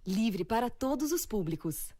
Livre para todos os públicos.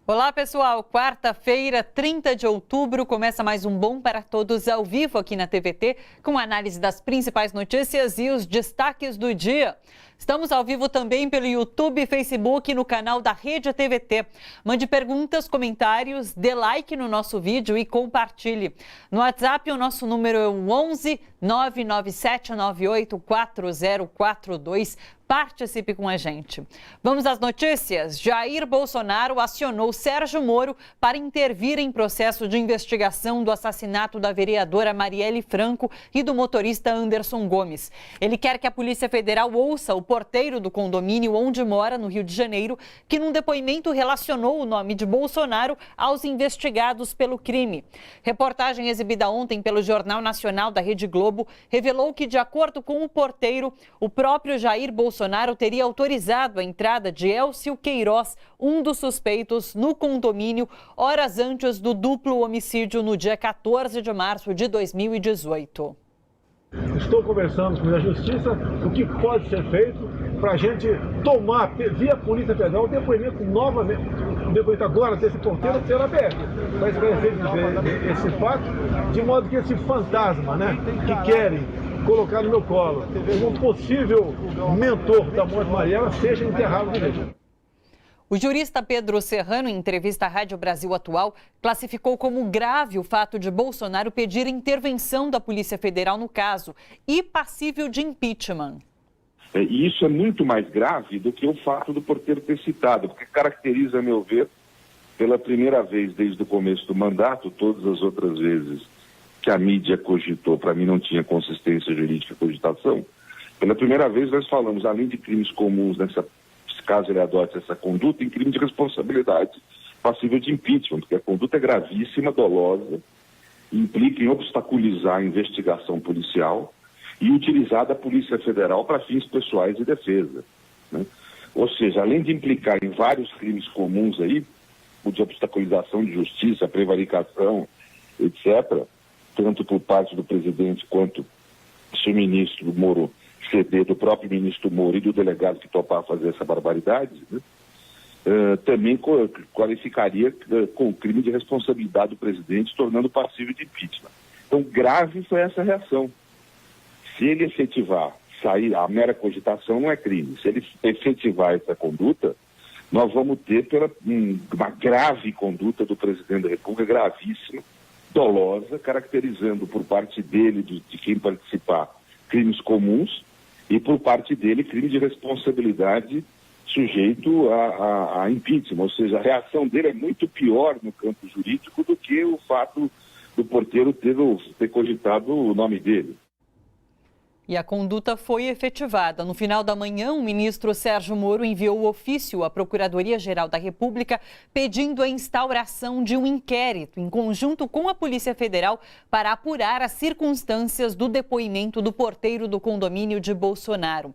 Olá, pessoal. Quarta-feira, 30 de outubro, começa mais um Bom para Todos ao vivo aqui na TVT, com análise das principais notícias e os destaques do dia. Estamos ao vivo também pelo YouTube e Facebook no canal da Rede TVT. Mande perguntas, comentários, dê like no nosso vídeo e compartilhe. No WhatsApp, o nosso número é o 11 997 98 4042. Participe com a gente. Vamos às notícias. Jair Bolsonaro acionou Sérgio Moro para intervir em processo de investigação do assassinato da vereadora Marielle Franco e do motorista Anderson Gomes. Ele quer que a Polícia Federal ouça o porteiro do condomínio onde mora, no Rio de Janeiro, que num depoimento relacionou o nome de Bolsonaro aos investigados pelo crime. Reportagem exibida ontem pelo Jornal Nacional da Rede Globo revelou que, de acordo com o porteiro, o próprio Jair Bolsonaro teria autorizado a entrada de Elcio Queiroz, um dos suspeitos, no condomínio, horas antes do duplo homicídio no dia 14 de março de 2018. Estou conversando com a Justiça o que pode ser feito para a gente tomar, via Polícia Federal, o depoimento novamente, o depoimento agora desse porteiro ser aberto, para esclarecer esse fato, de modo que esse fantasma, que querem colocar no meu colo, um possível mentor da morte de Marielle, seja enterrado direito. O jurista Pedro Serrano, em entrevista à Rádio Brasil Atual, classificou como grave o fato de Bolsonaro pedir intervenção da Polícia Federal no caso e passível de impeachment. E isso é muito mais grave do que o fato do porteiro ter citado, porque caracteriza, a meu ver, pela primeira vez desde o começo do mandato, todas as outras vezes que a mídia cogitou, para mim não tinha consistência jurídica a cogitação, pela primeira vez nós falamos, além de crimes comuns, caso ele adote essa conduta, em crime de responsabilidade passível de impeachment, porque a conduta é gravíssima, dolosa, implica em obstaculizar a investigação policial e utilizar da Polícia Federal para fins pessoais e defesa, né? Ou seja, além de implicar em vários crimes comuns aí, o de obstaculização de justiça, prevaricação, etc., tanto por parte do presidente quanto se o ministro Moro ceder, do próprio ministro Moro e do delegado que topar fazer essa barbaridade, né? Também qualificaria com o crime de responsabilidade do presidente, tornando passível de impeachment. Então, grave foi essa reação. Se ele efetivar, sair, a mera cogitação não é crime. Se ele efetivar essa conduta, nós vamos ter uma grave conduta do presidente da República, gravíssima, dolosa, caracterizando por parte dele, de quem participar, crimes comuns, e por parte dele, crime de responsabilidade sujeito a impeachment. Ou seja, a reação dele é muito pior no campo jurídico do que o fato do porteiro ter cogitado o nome dele. E a conduta foi efetivada. No final da manhã, o ministro Sérgio Moro enviou ofício à Procuradoria-Geral da República pedindo a instauração de um inquérito em conjunto com a Polícia Federal para apurar as circunstâncias do depoimento do porteiro do condomínio de Bolsonaro.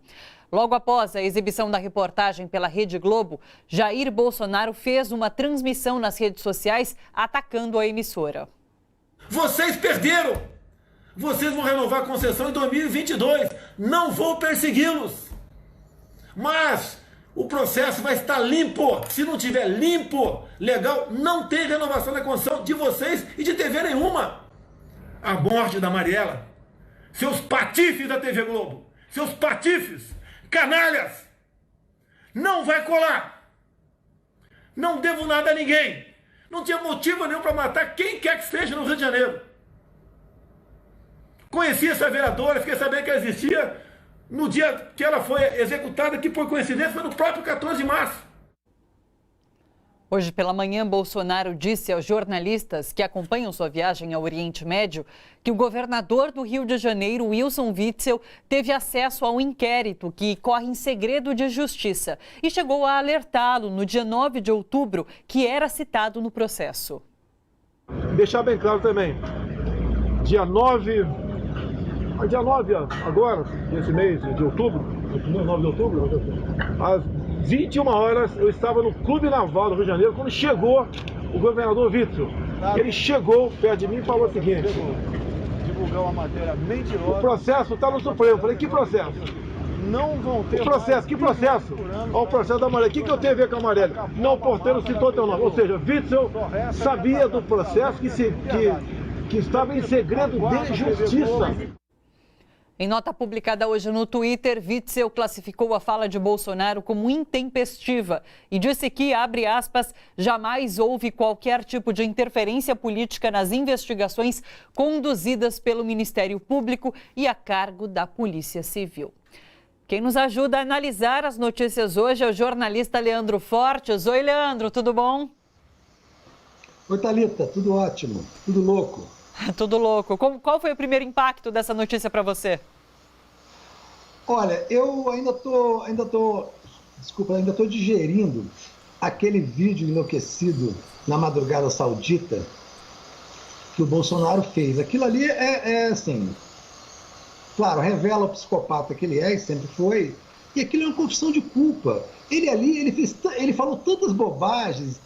Logo após a exibição da reportagem pela Rede Globo, Jair Bolsonaro fez uma transmissão nas redes sociais atacando a emissora. Vocês perderam! Vocês vão renovar a concessão em 2022. Não vou persegui-los. Mas o processo vai estar limpo. Se não tiver limpo, legal, não tem renovação da concessão de vocês e de TV nenhuma. A morte da Mariela, seus patifes da TV Globo, seus patifes, canalhas, não vai colar. Não devo nada a ninguém. Não tinha motivo nenhum para matar quem quer que seja no Rio de Janeiro. Conheci essa vereadora, fiquei sabendo que ela existia no dia que ela foi executada, que por coincidência foi no próprio 14 de março. Hoje pela manhã, Bolsonaro disse aos jornalistas que acompanham sua viagem ao Oriente Médio que o governador do Rio de Janeiro, Wilson Witzel, teve acesso ao inquérito que corre em segredo de justiça e chegou a alertá-lo no dia 9 de outubro, que era citado no processo. Deixar bem claro também, dia 9 dia 9 agora, nesse mês de outubro, 9 de outubro, às 21 horas, eu estava no Clube Naval do Rio de Janeiro, quando chegou o governador Witzel. Ele chegou perto de mim e falou o seguinte: divulgar uma matéria mentirosa. O processo está no Supremo. Eu falei, que processo? Não vão ter. O processo, que processo? Olha o processo da Amarelli. O que eu tenho a ver com a Amarelli? Não, o porteiro citou teu nome. Ou seja, Witzel sabia do processo que estava em segredo de justiça. Em nota publicada hoje no Twitter, Witzel classificou a fala de Bolsonaro como intempestiva e disse que, abre aspas, jamais houve qualquer tipo de interferência política nas investigações conduzidas pelo Ministério Público e a cargo da Polícia Civil. Quem nos ajuda a analisar as notícias hoje é o jornalista Leandro Fortes. Oi, Leandro, tudo bom? Oi, Thalita, tudo ótimo, tudo louco. Tudo louco. Qual foi o primeiro impacto dessa notícia para você? Olha, eu ainda tô digerindo aquele vídeo enlouquecido na madrugada saudita que o Bolsonaro fez. Aquilo ali é assim, claro, revela o psicopata que ele é e sempre foi, e aquilo é uma confissão de culpa. Ele falou tantas bobagens,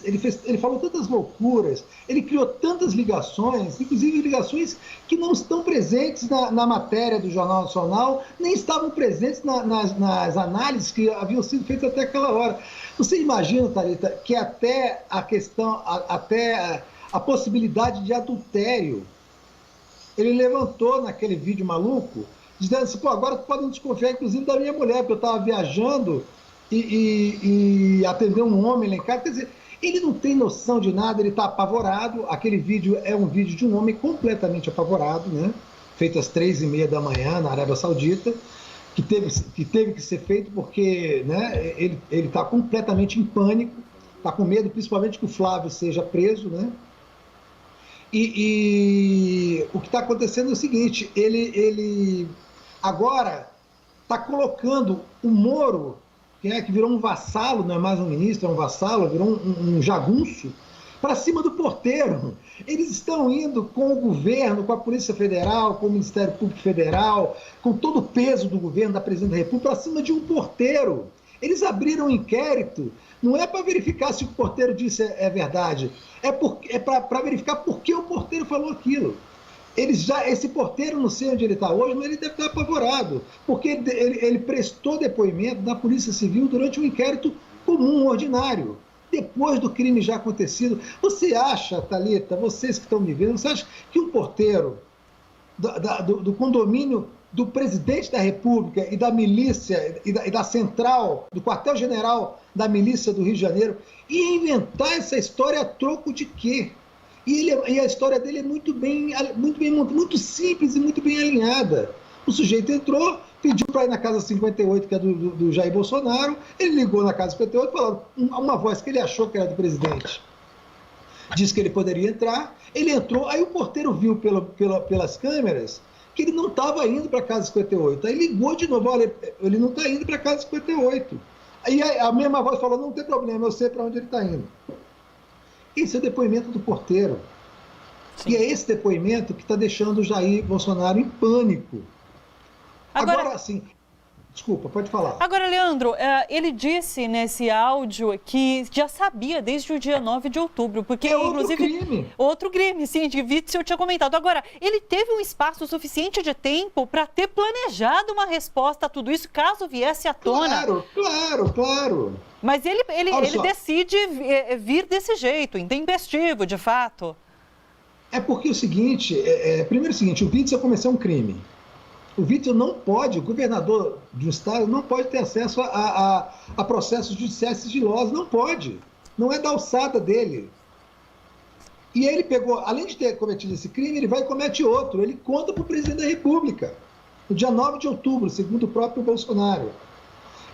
ele falou tantas loucuras, ele criou tantas ligações, inclusive ligações que não estão presentes na matéria do Jornal Nacional, nem estavam presentes nas análises que haviam sido feitas até aquela hora. Você imagina, Thalita, que até a possibilidade de adultério, ele levantou naquele vídeo maluco, dizendo assim, pô, agora podem desconfiar inclusive da minha mulher, porque eu estava viajando e atender um homem lá em casa. Quer dizer, ele não tem noção de nada, ele está apavorado. Aquele vídeo é um vídeo de um homem completamente apavorado, né? Feito às 3h30 da manhã na Arábia Saudita, que teve que ser feito porque, né, ele está completamente em pânico, está com medo principalmente que o Flávio seja preso, né? E o que está acontecendo é o seguinte, ele agora está colocando o Moro, que virou um vassalo, não é mais um ministro, é um vassalo, virou um jagunço, para cima do porteiro. Eles estão indo com o governo, com a Polícia Federal, com o Ministério Público Federal, com todo o peso do governo, da Presidente da República, para cima de um porteiro. Eles abriram um inquérito, não é para verificar se o porteiro disse é verdade, é para verificar por que o porteiro falou aquilo. Esse porteiro, não sei onde ele está hoje, mas ele deve estar apavorado, porque ele prestou depoimento na Polícia Civil durante um inquérito comum, ordinário, depois do crime já acontecido. Você acha, Thalita, vocês que estão me vendo, você acha que um porteiro do condomínio do presidente da República e da milícia, e da central, do quartel-general da milícia do Rio de Janeiro, ia inventar essa história a troco de quê? E a história dele é muito simples e muito bem alinhada. O sujeito entrou, pediu para ir na casa 58, que é do Jair Bolsonaro, ele ligou na casa 58, falou uma voz que ele achou que era do presidente. Disse que ele poderia entrar, ele entrou, aí o porteiro viu pelas câmeras que ele não estava indo para a casa 58. Aí ligou de novo, olha, ele não está indo para a casa 58. Aí a mesma voz falou, não tem problema, eu sei para onde ele está indo. Esse é o depoimento do porteiro. Sim. E é esse depoimento que está deixando o Jair Bolsonaro em pânico. Agora assim, desculpa, pode falar. Agora, Leandro, ele disse nesse áudio que já sabia desde o dia 9 de outubro, porque inclusive... Outro crime, sim, de Witzel tinha comentado. Agora, ele teve um espaço suficiente de tempo para ter planejado uma resposta a tudo isso, caso viesse à tona. Claro. Mas ele decide vir desse jeito, intempestivo, de fato. É porque o seguinte, primeiro é o seguinte, o Witzel cometeu um crime. O Witzel não pode, o governador do estado não pode ter acesso a processos judiciais sigilosos, não pode. Não é da alçada dele. E ele pegou, além de ter cometido esse crime, ele vai e comete outro. Ele conta para o presidente da República, no dia 9 de outubro, segundo o próprio Bolsonaro.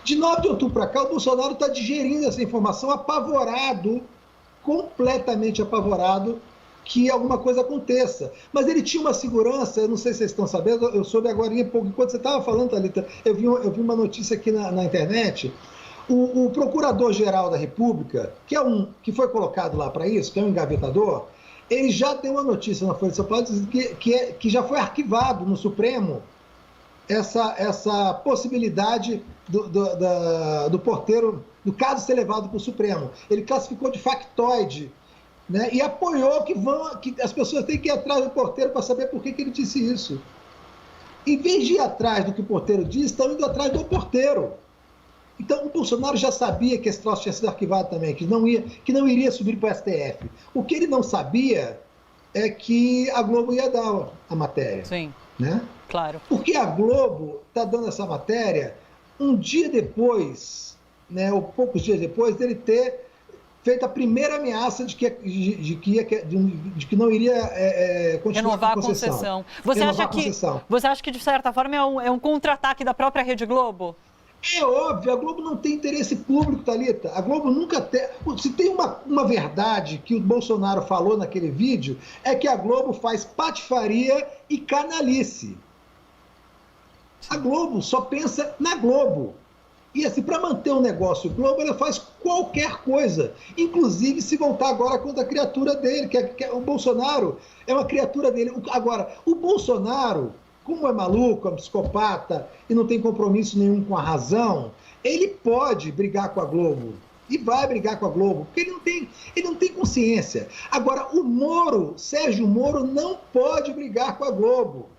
De 9 de outubro para cá, o Bolsonaro está digerindo essa informação apavorado, completamente apavorado, que alguma coisa aconteça. Mas ele tinha uma segurança, eu não sei se vocês estão sabendo, eu soube agora há pouco, enquanto você estava falando, Thalita, eu vi uma notícia aqui na internet, o Procurador-Geral da República, que foi colocado lá para isso, que é um engavetador, ele já deu uma notícia na Folha de São Paulo dizendo que já foi arquivado no Supremo essa possibilidade do porteiro, do caso ser levado para o Supremo. Ele classificou de factoide, né, e apoiou que as pessoas têm que ir atrás do porteiro para saber por que ele disse isso. Em vez de ir atrás do que o porteiro diz, estão indo atrás do porteiro. Então, o Bolsonaro já sabia que esse troço tinha sido arquivado também, que não iria subir para o STF. O que ele não sabia é que a Globo ia dar a matéria. Sim, né? claro. Porque a Globo está dando essa matéria um dia depois, né, ou poucos dias depois, dele ter feito a primeira ameaça de que não iria continuar renovar a concessão. Você acha que, de certa forma, é um contra-ataque da própria Rede Globo? É óbvio, a Globo não tem interesse público, Thalita. A Globo nunca tem... Se tem uma verdade que o Bolsonaro falou naquele vídeo, é que a Globo faz patifaria e canalice. A Globo só pensa na Globo. E assim, para manter o negócio Globo, ela faz qualquer coisa. Inclusive se voltar agora contra a criatura dele, que o Bolsonaro é uma criatura dele. Agora, o Bolsonaro, como é maluco, é um psicopata e não tem compromisso nenhum com a razão, ele pode brigar com a Globo. E vai brigar com a Globo, porque ele não tem consciência. Agora, Sérgio Moro, não pode brigar com a Globo.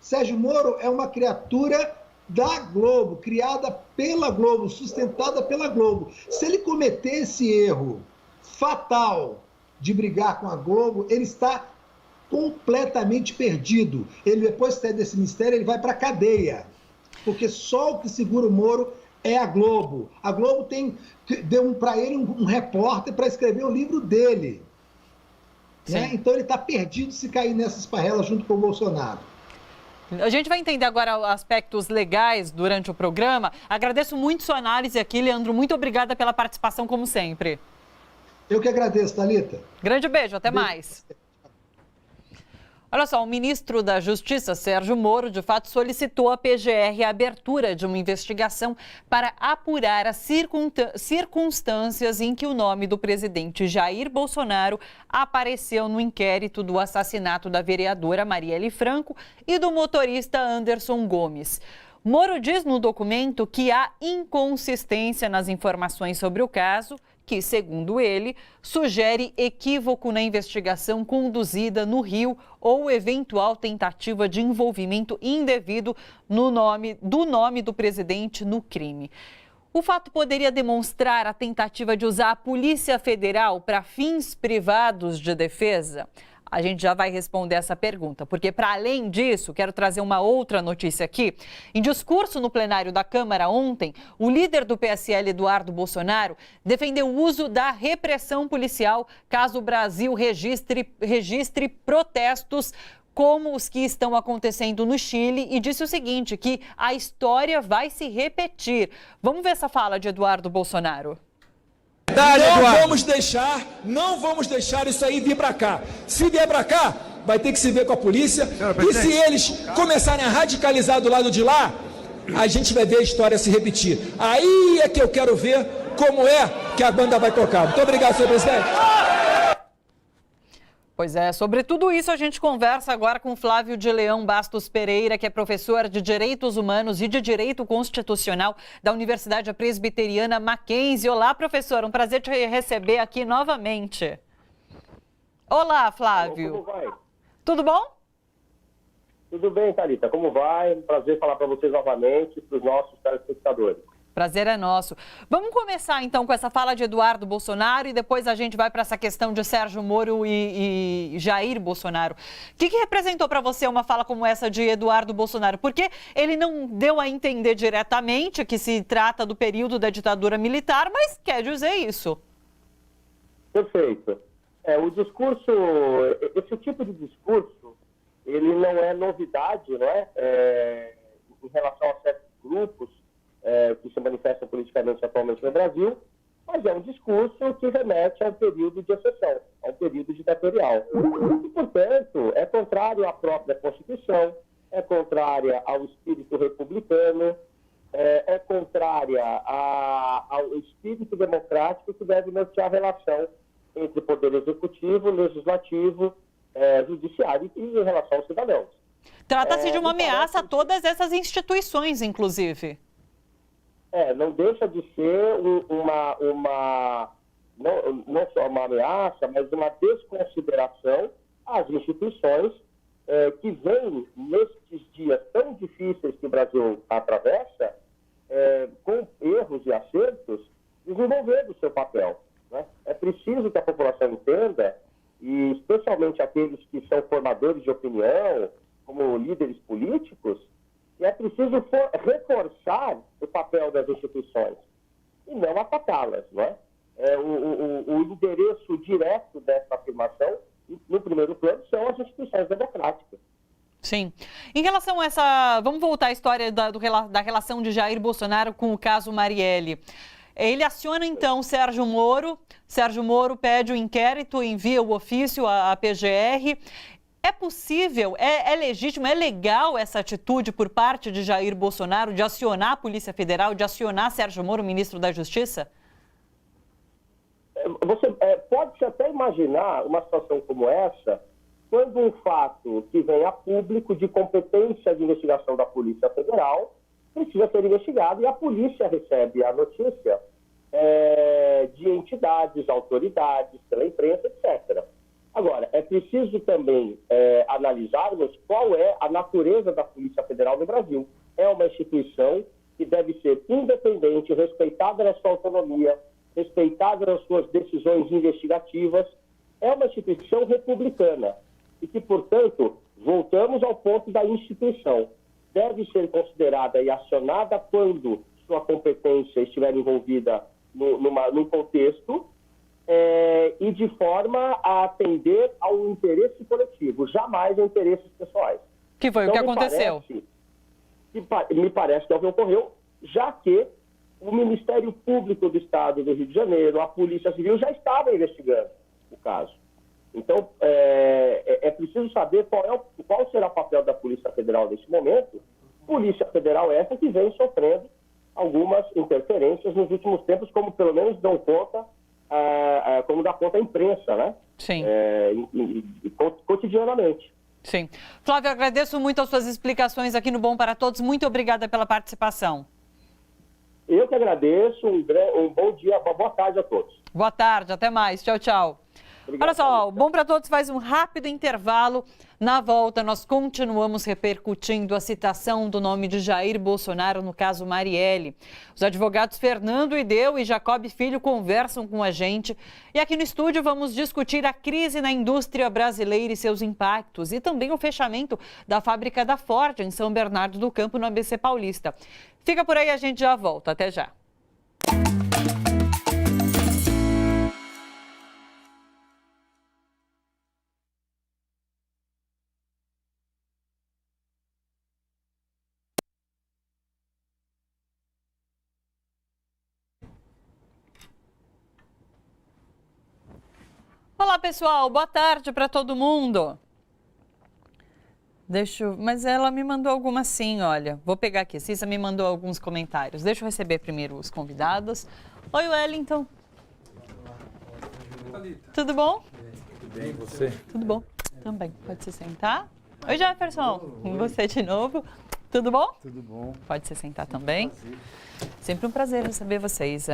Sérgio Moro é uma criatura da Globo, criada pela Globo, sustentada pela Globo. Se ele cometer esse erro fatal de brigar com a Globo, ele está completamente perdido. Ele, depois que sair desse mistério, ele vai para a cadeia. Porque só o que segura o Moro é a Globo. A Globo deu para ele um repórter para escrever o livro dele. Né? Então ele está perdido se cair nessas parrelas junto com o Bolsonaro. A gente vai entender agora aspectos legais durante o programa. Agradeço muito sua análise aqui, Leandro. Muito obrigada pela participação, como sempre. Eu que agradeço, Thalita. Grande beijo, até mais. Olha só, o ministro da Justiça, Sérgio Moro, de fato solicitou à PGR a abertura de uma investigação para apurar as circunstâncias em que o nome do presidente Jair Bolsonaro apareceu no inquérito do assassinato da vereadora Marielle Franco e do motorista Anderson Gomes. Moro diz no documento que há inconsistência nas informações sobre o caso, que, segundo ele, sugere equívoco na investigação conduzida no Rio ou eventual tentativa de envolvimento indevido do nome do presidente no crime. O fato poderia demonstrar a tentativa de usar a Polícia Federal para fins privados de defesa? A gente já vai responder essa pergunta, porque, para além disso, quero trazer uma outra notícia aqui. Em discurso no plenário da Câmara ontem, o líder do PSL, Eduardo Bolsonaro, defendeu o uso da repressão policial caso o Brasil registre protestos como os que estão acontecendo no Chile e disse o seguinte, que a história vai se repetir. Vamos ver essa fala de Eduardo Bolsonaro. Não vamos deixar isso aí vir para cá. Se vier para cá, vai ter que se ver com a polícia. E se eles começarem a radicalizar do lado de lá, a gente vai ver a história se repetir. Aí é que eu quero ver como é que a banda vai tocar. Muito obrigado, senhor presidente. Pois é, sobre tudo isso a gente conversa agora com Flávio de Leão Bastos Pereira, que é professor de Direitos Humanos e de Direito Constitucional da Universidade Presbiteriana Mackenzie. Olá, professor, um prazer te receber aqui novamente. Olá, Flávio. Como vai? Tudo bom? Tudo bem, Thalita, como vai? Um prazer falar para vocês novamente, para os nossos telespectadores. Prazer é nosso. Vamos começar, então, com essa fala de Eduardo Bolsonaro e depois a gente vai para essa questão de Sérgio Moro e Jair Bolsonaro. O que representou para você uma fala como essa de Eduardo Bolsonaro? Porque ele não deu a entender diretamente que se trata do período da ditadura militar, mas quer dizer isso. Perfeito. O discurso, esse tipo de discurso, ele não é novidade, não é? Em relação a certos grupos que se manifestam politicamente atualmente no Brasil, mas é um discurso que remete a um período de exceção, a um período ditatorial. E, portanto, é contrário à própria Constituição, é contrária ao espírito republicano, é contrária ao espírito democrático que deve nortear a relação entre poder executivo, legislativo, judiciário e em relação aos cidadãos. Trata-se de uma ameaça a todas essas instituições, inclusive. Não deixa de ser não só uma ameaça, mas uma desconsideração às instituições que vêm, nestes dias tão difíceis que o Brasil atravessa, com erros e acertos, desenvolvendo o seu papel. Né? É preciso que a população entenda, e especialmente aqueles que são formadores de opinião, como líderes políticos, que é preciso reforçar o papel das instituições e não atacá-las. Né? O endereço direto dessa afirmação, no primeiro plano, são as instituições democráticas. Sim. Em relação a essa... Vamos voltar à história da relação de Jair Bolsonaro com o caso Marielle. Ele aciona, então, Sérgio Moro. Sérgio Moro pede o inquérito, envia o ofício à PGR. É possível, é legítimo, é legal essa atitude por parte de Jair Bolsonaro de acionar a Polícia Federal, de acionar Sérgio Moro, ministro da Justiça? Você pode-se até imaginar uma situação como essa quando um fato que vem a público de competência de investigação da Polícia Federal precisa ser investigado e a polícia recebe a notícia de entidades, autoridades, pela imprensa, etc. Agora, é preciso também analisarmos qual é a natureza da Polícia Federal no Brasil. É uma instituição que deve ser independente, respeitada na sua autonomia, respeitada nas suas decisões investigativas. É uma instituição republicana e que, portanto, voltamos ao ponto da instituição. Deve ser considerada e acionada quando sua competência estiver envolvida num contexto e de forma a atender ao interesse coletivo, jamais a interesses pessoais. Que foi o que aconteceu. Me parece que é o que ocorreu, já que o Ministério Público do Estado do Rio de Janeiro, a Polícia Civil já estava investigando o caso. Então, é preciso saber qual será o papel da Polícia Federal nesse momento. Polícia Federal essa que vem sofrendo algumas interferências nos últimos tempos, como pelo menos dão conta, como dá conta a imprensa, né? Sim. Cotidianamente. Sim. Flávio, agradeço muito as suas explicações aqui no Bom para Todos. Muito obrigada pela participação. Eu que agradeço. Um bom dia, boa tarde a todos. Boa tarde, até mais. Tchau, tchau. Obrigado. Olha só, o Bom para Todos faz um rápido intervalo. Na volta, nós continuamos repercutindo a citação do nome de Jair Bolsonaro no caso Marielle. Os advogados Fernando Ideu e Jacob Filho conversam com a gente. E aqui no estúdio vamos discutir a crise na indústria brasileira e seus impactos. E também o fechamento da fábrica da Ford em São Bernardo do Campo, no ABC Paulista. Fica por aí, a gente já volta. Até já. Olá, pessoal. Boa tarde para todo mundo. Mas ela me mandou alguma sim, olha. Vou pegar aqui. Cissa me mandou alguns comentários. Deixa eu receber primeiro os convidados. Oi, Wellington. Tudo bom? Tudo bem, você? Tudo bom. Também. Pode se sentar. Oi, Jefferson. Com você de novo. Tudo bom? Tudo bom. Pode se sentar também. Sempre um prazer receber vocês.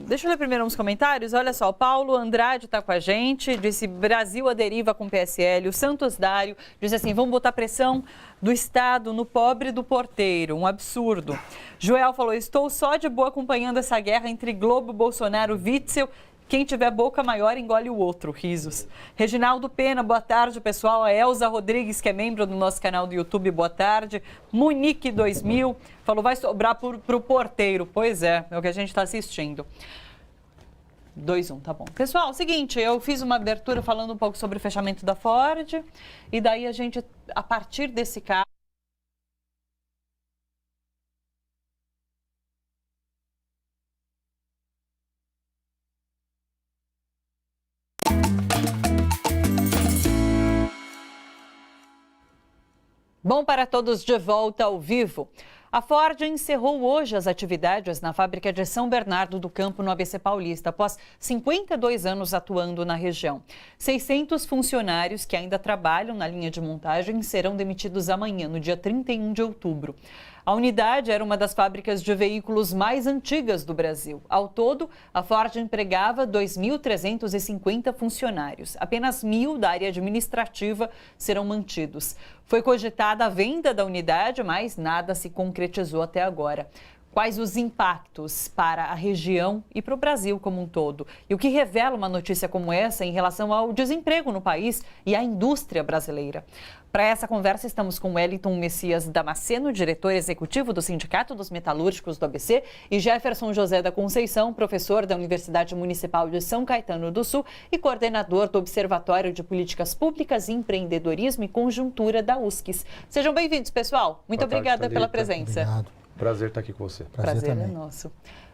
Deixa eu ler primeiro uns comentários. Olha só, o Paulo Andrade está com a gente, disse Brasil à deriva com PSL. O Santos Dário disse assim, vamos botar pressão do Estado no pobre do porteiro, um absurdo. Joel falou, estou só de boa acompanhando essa guerra entre Globo, Bolsonaro, Witzel. Quem tiver boca maior engole o outro, risos. Reginaldo Pena, boa tarde, pessoal. A Elza Rodrigues, que é membro do nosso canal do YouTube, boa tarde. Munique 2000, falou, vai sobrar para o porteiro. Pois é o que a gente está assistindo. 2-1, tá bom. Pessoal, seguinte, eu fiz uma abertura falando um pouco sobre o fechamento da Ford. E daí a gente, a partir desse caso, Bom para Todos de volta ao vivo. A Ford encerrou hoje as atividades na fábrica de São Bernardo do Campo, no ABC Paulista, após 52 anos atuando na região. 600 funcionários que ainda trabalham na linha de montagem serão demitidos amanhã, no dia 31 de outubro. A unidade era uma das fábricas de veículos mais antigas do Brasil. Ao todo, a Ford empregava 2.350 funcionários. Apenas 1.000 da área administrativa serão mantidos. Foi cogitada a venda da unidade, mas nada se concretizou até agora. Quais os impactos para a região e para o Brasil como um todo? E o que revela uma notícia como essa em relação ao desemprego no país e à indústria brasileira? Para essa conversa, estamos com Wellington Messias Damasceno, diretor executivo do Sindicato dos Metalúrgicos do ABC, e Jefferson José da Conceição, professor da Universidade Municipal de São Caetano do Sul e coordenador do Observatório de Políticas Públicas, Empreendedorismo e Conjuntura da USCS. Sejam bem-vindos, pessoal. Muito obrigada pela presença. Obrigado. Prazer estar aqui com você. Prazer é nosso.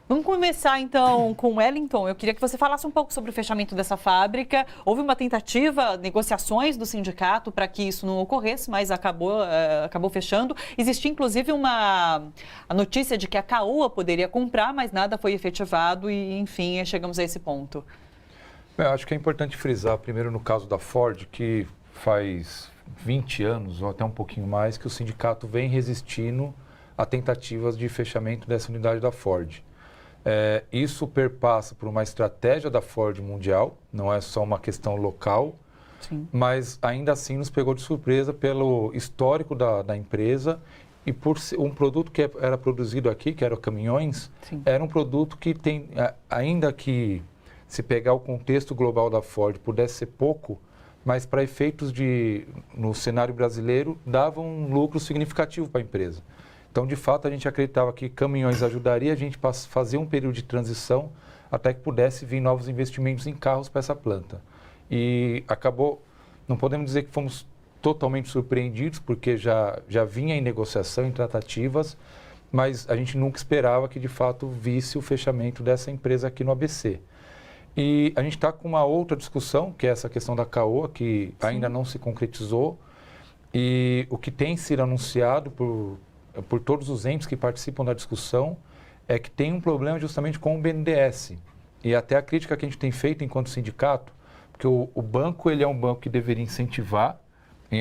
Vamos começar, então, com o Wellington. Eu queria que você falasse um pouco sobre o fechamento dessa fábrica. Houve uma tentativa, negociações do sindicato para que isso não ocorresse, mas acabou fechando. Existia, inclusive, a notícia de que a Caoa poderia comprar, mas nada foi efetivado e, enfim, chegamos a esse ponto. Eu acho que é importante frisar, primeiro no caso da Ford, que faz 20 anos, ou até um pouquinho mais, que o sindicato vem resistindo a tentativas de fechamento dessa unidade da Ford. Isso perpassa por uma estratégia da Ford mundial, não é só uma questão local, sim, mas ainda assim nos pegou de surpresa pelo histórico da empresa e por um produto que era produzido aqui, que eram caminhões, sim, era um produto que tem, ainda que se pegar o contexto global da Ford pudesse ser pouco, mas para efeitos no cenário brasileiro, dava um lucro significativo para a empresa. Então, de fato, a gente acreditava que caminhões ajudaria a gente a fazer um período de transição até que pudesse vir novos investimentos em carros para essa planta. E acabou, não podemos dizer que fomos totalmente surpreendidos, porque já vinha em negociação, em tratativas, mas a gente nunca esperava que, de fato, visse o fechamento dessa empresa aqui no ABC. E a gente está com uma outra discussão, que é essa questão da Caoa, que sim, ainda não se concretizou. E o que tem sido anunciado por todos os entes que participam da discussão, é que tem um problema justamente com o BNDES. E até a crítica que a gente tem feito enquanto sindicato, porque o banco ele é um banco que deveria incentivar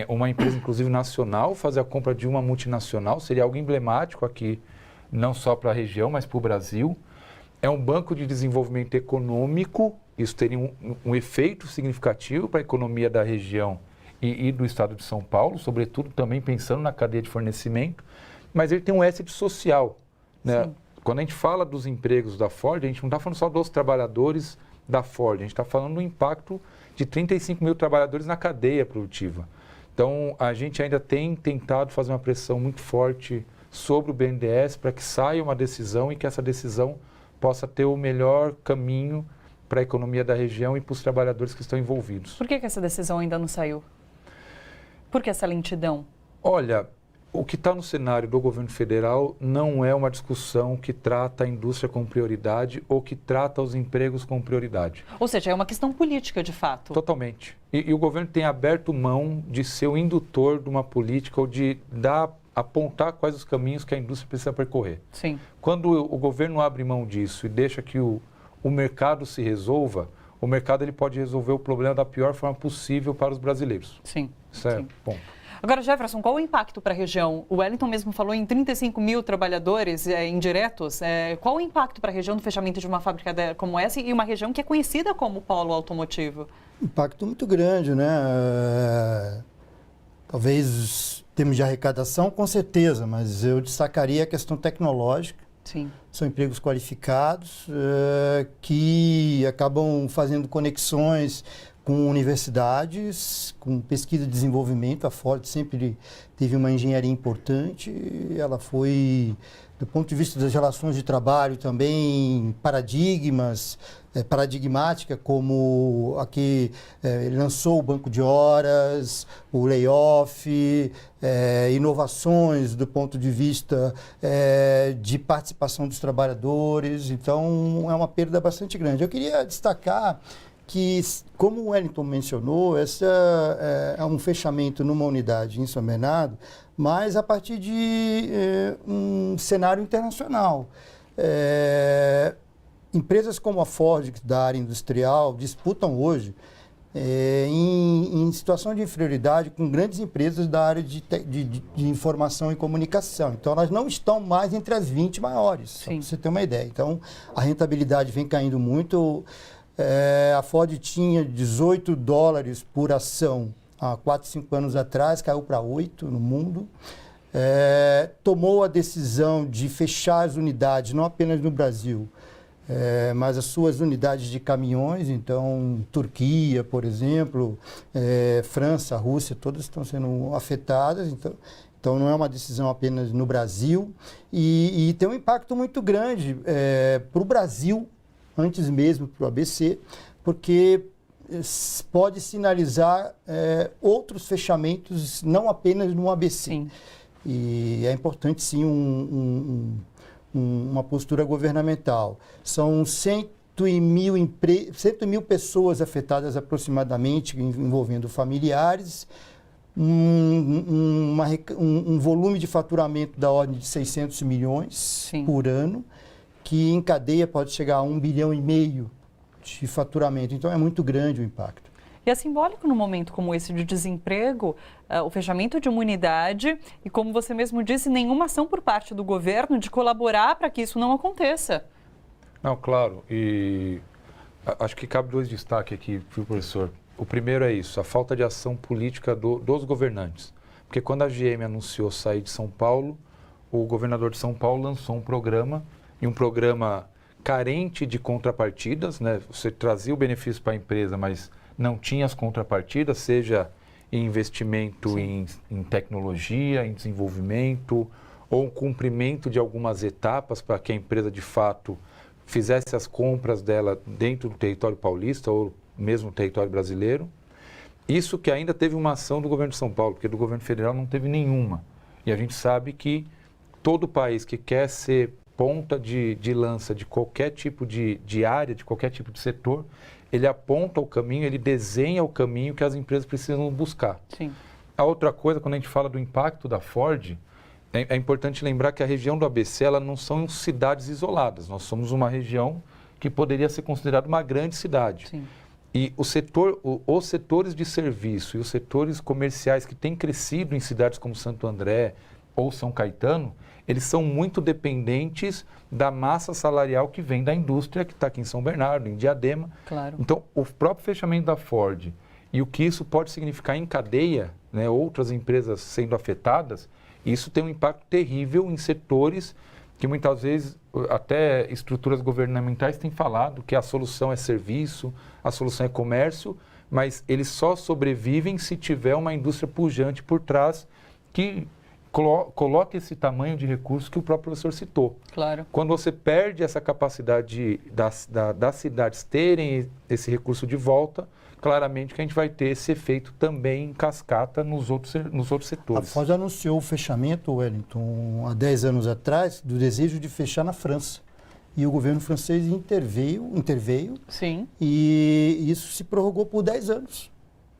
uma empresa, inclusive nacional, fazer a compra de uma multinacional, seria algo emblemático aqui, não só para a região, mas para o Brasil. É um banco de desenvolvimento econômico, isso teria um efeito significativo para a economia da região e do estado de São Paulo, sobretudo também pensando na cadeia de fornecimento. Mas ele tem um asset social, né? Quando a gente fala dos empregos da Ford, a gente não está falando só dos trabalhadores da Ford, a gente está falando do impacto de 35 mil trabalhadores na cadeia produtiva. Então, a gente ainda tem tentado fazer uma pressão muito forte sobre o BNDES para que saia uma decisão e que essa decisão possa ter o melhor caminho para a economia da região e para os trabalhadores que estão envolvidos. Por que essa decisão ainda não saiu? Por que essa lentidão? Olha, o que está no cenário do governo federal não é uma discussão que trata a indústria com prioridade ou que trata os empregos com prioridade. Ou seja, é uma questão política, de fato. Totalmente. E o governo tem aberto mão de ser o indutor de uma política ou de apontar quais os caminhos que a indústria precisa percorrer. Sim. Quando o governo abre mão disso e deixa que o mercado se resolva, o mercado ele pode resolver o problema da pior forma possível para os brasileiros. Sim. Isso é sim. bom. Agora, Jefferson, qual o impacto para a região? O Wellington mesmo falou em 35 mil trabalhadores indiretos. Qual o impacto para a região do fechamento de uma fábrica como essa e uma região que é conhecida como polo automotivo? Impacto muito grande, né? Talvez em termos de arrecadação, com certeza, mas eu destacaria a questão tecnológica. Sim. São empregos qualificados que acabam fazendo conexões com universidades, com pesquisa e desenvolvimento. A Ford sempre teve uma engenharia importante, ela foi, do ponto de vista das relações de trabalho, também paradigmática, como aqui lançou o banco de horas, o layoff, inovações do ponto de vista de participação dos trabalhadores. Então, é uma perda bastante grande. Eu queria destacar que, como o Wellington mencionou, essa é um fechamento numa unidade em São Bernardo, mas a partir de um cenário internacional. Empresas como a Ford, da área industrial, disputam hoje em situação de inferioridade com grandes empresas da área de informação e comunicação. Então, elas não estão mais entre as 20 maiores, só para você ter uma ideia. Então, a rentabilidade vem caindo muito. A Ford tinha $18 por ação há 4, 5 anos atrás, caiu para 8 no mundo. Tomou a decisão de fechar as unidades, não apenas no Brasil, mas as suas unidades de caminhões. Então, Turquia, por exemplo, França, Rússia, todas estão sendo afetadas. Então não é uma decisão apenas no Brasil. E tem um impacto muito grande para o Brasil, antes mesmo para o ABC, porque pode sinalizar outros fechamentos, não apenas no ABC. Sim. E é importante, sim, uma postura governamental. São 100.000 pessoas afetadas aproximadamente, envolvendo familiares, um volume de faturamento da ordem de 600 milhões por ano, que em cadeia pode chegar a 1,5 bilhão de faturamento. Então, é muito grande o impacto. E é simbólico num momento como esse de desemprego, o fechamento de uma unidade e, como você mesmo disse, nenhuma ação por parte do governo de colaborar para que isso não aconteça. Não, claro. E acho que cabe 2 destaques aqui, professor. O primeiro é isso, a falta de ação política dos governantes. Porque quando a GM anunciou sair de São Paulo, o governador de São Paulo lançou um programa, e um programa carente de contrapartidas, né? Você trazia o benefício para a empresa, mas não tinha as contrapartidas, seja em investimento em tecnologia, em desenvolvimento, ou cumprimento de algumas etapas para que a empresa, de fato, fizesse as compras dela dentro do território paulista ou mesmo no território brasileiro. Isso que ainda teve uma ação do governo de São Paulo, porque do governo federal não teve nenhuma. E a gente sabe que todo país que quer ser ponta de lança de qualquer tipo de área, de qualquer tipo de setor, ele aponta o caminho, ele desenha o caminho que as empresas precisam buscar. Sim. A outra coisa, quando a gente fala do impacto da Ford, é importante lembrar que a região do ABC, ela não são cidades isoladas. Nós somos uma região que poderia ser considerada uma grande cidade. Sim. E os setores de serviço e os setores comerciais que têm crescido em cidades como Santo André ou São Caetano, eles são muito dependentes da massa salarial que vem da indústria que está aqui em São Bernardo, em Diadema. Claro. Então, o próprio fechamento da Ford e o que isso pode significar em cadeia, né, outras empresas sendo afetadas, isso tem um impacto terrível em setores que muitas vezes até estruturas governamentais têm falado que a solução é serviço, a solução é comércio, mas eles só sobrevivem se tiver uma indústria pujante por trás que coloque esse tamanho de recurso que o próprio professor citou. Claro. Quando você perde essa capacidade das cidades terem esse recurso de volta, claramente que a gente vai ter esse efeito também em cascata nos outros setores. A Ford anunciou o fechamento, Wellington, há 10 anos atrás, do desejo de fechar na França. E o governo francês interveio. Sim. E isso se prorrogou por 10 anos.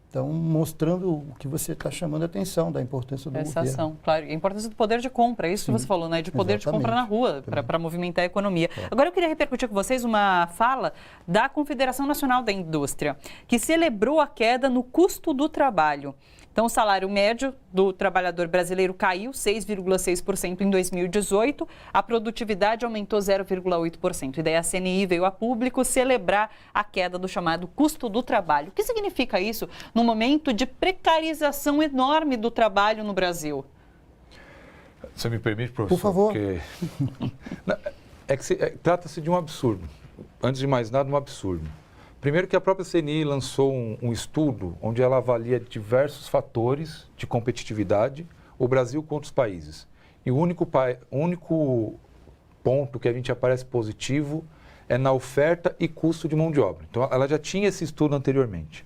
Então, mostrando o que você está chamando a atenção, da importância do essa governo. ação, claro. E a importância do poder de compra, é isso que você falou, né? De poder de compra na rua, para movimentar a economia. Agora, eu queria repercutir com vocês uma fala da Confederação Nacional da Indústria, que celebrou a queda no custo do trabalho. Então, o salário médio do trabalhador brasileiro caiu 6,6% em 2018, a produtividade aumentou 0,8%. E daí a CNI veio a público celebrar a queda do chamado custo do trabalho. O que significa isso num momento de precarização enorme do trabalho no Brasil? Você me permite, professor? Por favor. Porque... trata-se de um absurdo. Antes de mais nada, um absurdo. Primeiro que a própria CNI lançou um estudo onde ela avalia diversos fatores de competitividade, o Brasil com outros países. E o único ponto que a gente aparece positivo é na oferta e custo de mão de obra. Então, ela já tinha esse estudo anteriormente.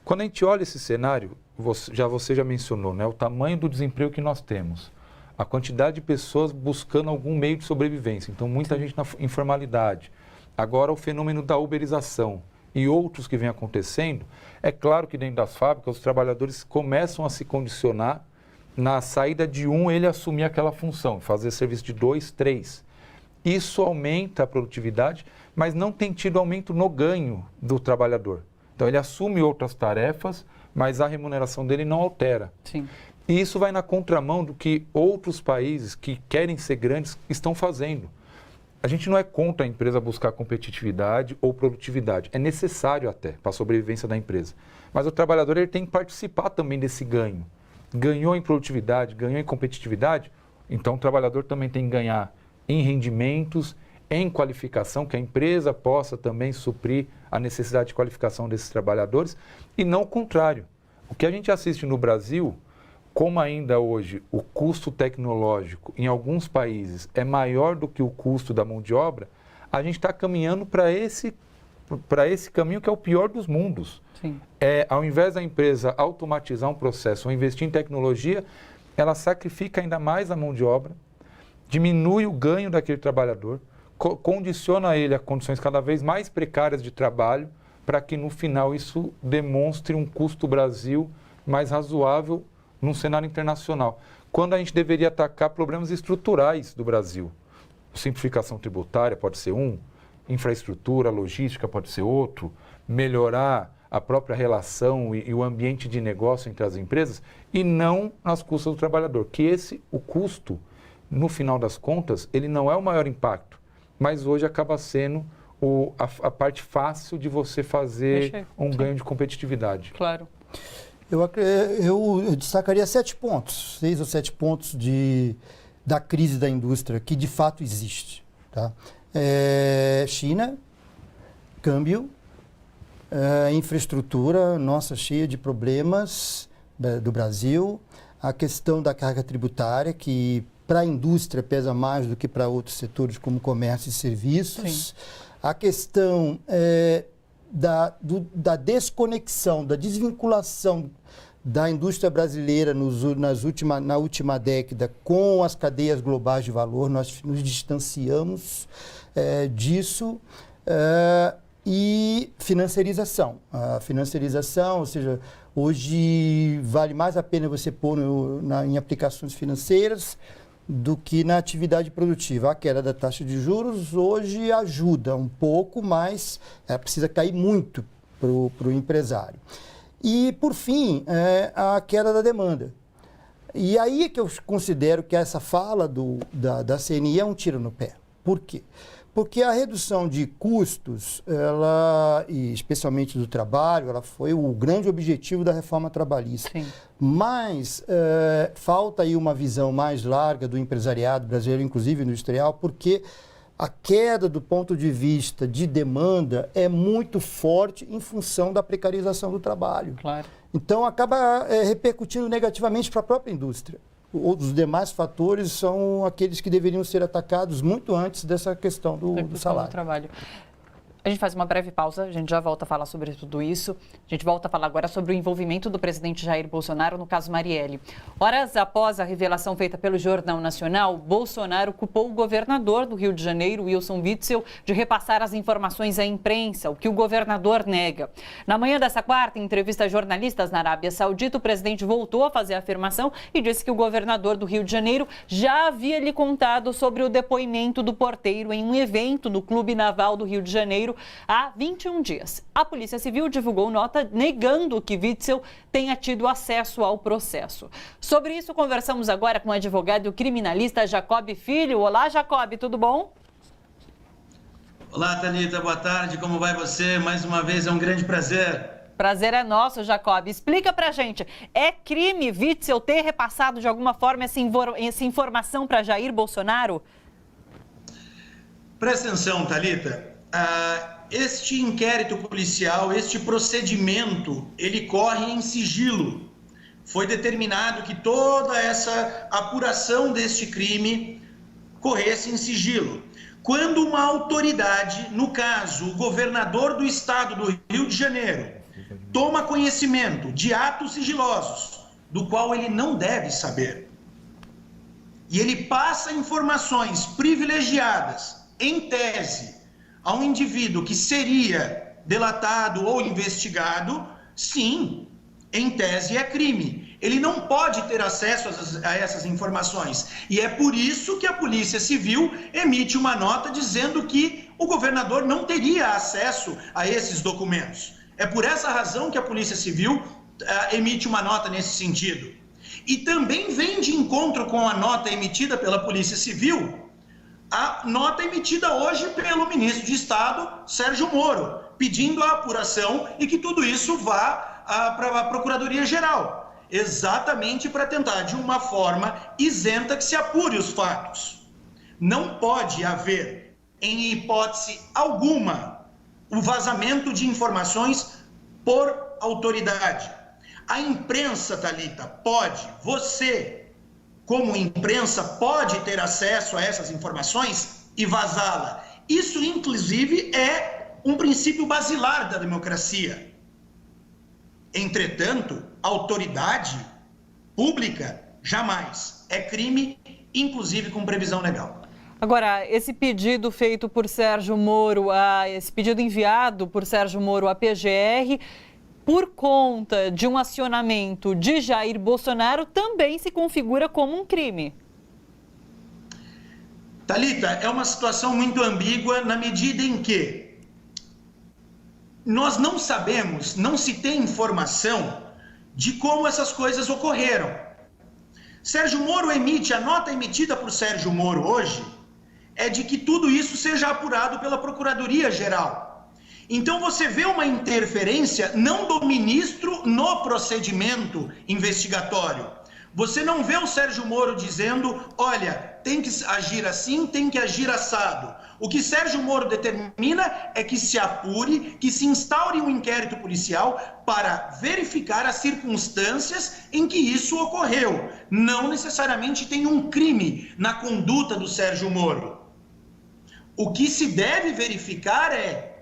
Quando a gente olha esse cenário, você já mencionou, né, o tamanho do desemprego que nós temos, a quantidade de pessoas buscando algum meio de sobrevivência. Então, muita gente na informalidade. Agora, o fenômeno da uberização. e outros que vêm acontecendo, é claro que dentro das fábricas os trabalhadores começam a se condicionar na saída de um, ele assumir aquela função, fazer serviço de 2, 3. Isso aumenta a produtividade, mas não tem tido aumento no ganho do trabalhador. Então ele assume outras tarefas, mas a remuneração dele não altera. Sim. E isso vai na contramão do que outros países que querem ser grandes estão fazendo. A gente não é contra a empresa buscar competitividade ou produtividade. É necessário até para a sobrevivência da empresa. Mas o trabalhador ele tem que participar também desse ganho. Ganhou em produtividade, ganhou em competitividade, então o trabalhador também tem que ganhar em rendimentos, em qualificação, que a empresa possa também suprir a necessidade de qualificação desses trabalhadores, e não o contrário. O que a gente assiste no Brasil, como ainda hoje o custo tecnológico em alguns países é maior do que o custo da mão de obra, a gente está caminhando para esse caminho que é o pior dos mundos. Sim. Ao invés da empresa automatizar um processo ou investir em tecnologia, ela sacrifica ainda mais a mão de obra, diminui o ganho daquele trabalhador, condiciona ele a condições cada vez mais precárias de trabalho, para que no final isso demonstre um custo Brasil mais razoável num cenário internacional. Quando a gente deveria atacar problemas estruturais do Brasil. Simplificação tributária pode ser um, infraestrutura, logística pode ser outro, melhorar a própria relação e o ambiente de negócio entre as empresas e não nas custas do trabalhador. Que o custo, no final das contas, ele não é o maior impacto, mas hoje acaba sendo a parte fácil de você fazer um ganho de competitividade. Claro. Eu destacaria 6 ou 7 pontos da crise da indústria que de fato existe. Tá? China, câmbio, infraestrutura, nossa, cheia de problemas do Brasil, a questão da carga tributária, que para a indústria pesa mais do que para outros setores como comércio e serviços, sim, a questão da desconexão, da desvinculação da indústria brasileira na última década com as cadeias globais de valor. Nós nos distanciamos disso. E financiarização. A financiarização, ou seja, hoje vale mais a pena você pôr em aplicações financeiras do que na atividade produtiva. A queda da taxa de juros hoje ajuda um pouco, mas precisa cair muito para o empresário. E, por fim, a queda da demanda. E aí é que eu considero que essa fala da CNI é um tiro no pé. Por quê? Porque a redução de custos, e especialmente do trabalho, ela foi o grande objetivo da reforma trabalhista. Sim. Mas falta aí uma visão mais larga do empresariado brasileiro, inclusive industrial, porque a queda do ponto de vista de demanda é muito forte em função da precarização do trabalho. Claro. Então, acaba repercutindo negativamente para a própria indústria. Os demais fatores são aqueles que deveriam ser atacados muito antes dessa questão do salário. Do trabalho. A gente faz uma breve pausa, a gente já volta a falar sobre tudo isso. A gente volta a falar agora sobre o envolvimento do presidente Jair Bolsonaro no caso Marielle. Horas após a revelação feita pelo Jornal Nacional, Bolsonaro culpou o governador do Rio de Janeiro, Wilson Witzel, de repassar as informações à imprensa, o que o governador nega. Na manhã dessa quarta, em entrevista a jornalistas na Arábia Saudita, o presidente voltou a fazer a afirmação e disse que o governador do Rio de Janeiro já havia lhe contado sobre o depoimento do porteiro em um evento no Clube Naval do Rio de Janeiro há 21 dias. A Polícia Civil divulgou nota negando que Witzel tenha tido acesso ao processo. Sobre isso, conversamos agora com o advogado criminalista Jacob Filho. Olá, Jacob, tudo bom? Olá, Thalita, boa tarde, como vai você? Mais uma vez, é um grande prazer. Prazer é nosso, Jacob. Explica pra gente, é crime Witzel ter repassado de alguma forma essa informação para Jair Bolsonaro? Presta atenção, Thalita. Este inquérito policial, este procedimento, ele corre em sigilo. Foi determinado que toda essa apuração deste crime corresse em sigilo. Quando uma autoridade, no caso, o governador do estado do Rio de Janeiro, toma conhecimento de atos sigilosos, do qual ele não deve saber, e ele passa informações privilegiadas, em tese, a um indivíduo que seria delatado ou investigado, sim, em tese é crime. Ele não pode ter acesso a essas informações. E é por isso que a Polícia Civil emite uma nota dizendo que o governador não teria acesso a esses documentos. É por essa razão que a Polícia Civil emite uma nota nesse sentido. E também vem de encontro com a nota emitida pela Polícia Civil, a nota emitida hoje pelo ministro de Estado, Sérgio Moro, pedindo a apuração e que tudo isso vá para a Procuradoria-Geral, exatamente para tentar, de uma forma isenta, que se apure os fatos. Não pode haver, em hipótese alguma, o vazamento de informações por autoridade. A imprensa, Thalita, pode, você, como imprensa, pode ter acesso a essas informações e vazá-la. Isso, inclusive, é um princípio basilar da democracia. Entretanto, a autoridade pública, jamais. É crime, inclusive com previsão legal. Agora, esse pedido feito por Sérgio Moro, esse pedido enviado por Sérgio Moro à PGR, por conta de um acionamento de Jair Bolsonaro, também se configura como um crime. Thalita, é uma situação muito ambígua na medida em que nós não sabemos, não se tem informação de como essas coisas ocorreram. Sérgio Moro emite, a nota emitida por Sérgio Moro hoje é de que tudo isso seja apurado pela Procuradoria-Geral. Então você vê uma interferência não do ministro no procedimento investigatório. Você não vê o Sérgio Moro dizendo, olha, tem que agir assim, tem que agir assado. O que Sérgio Moro determina é que se apure, que se instaure um inquérito policial para verificar as circunstâncias em que isso ocorreu. Não necessariamente tem um crime na conduta do Sérgio Moro. O que se deve verificar é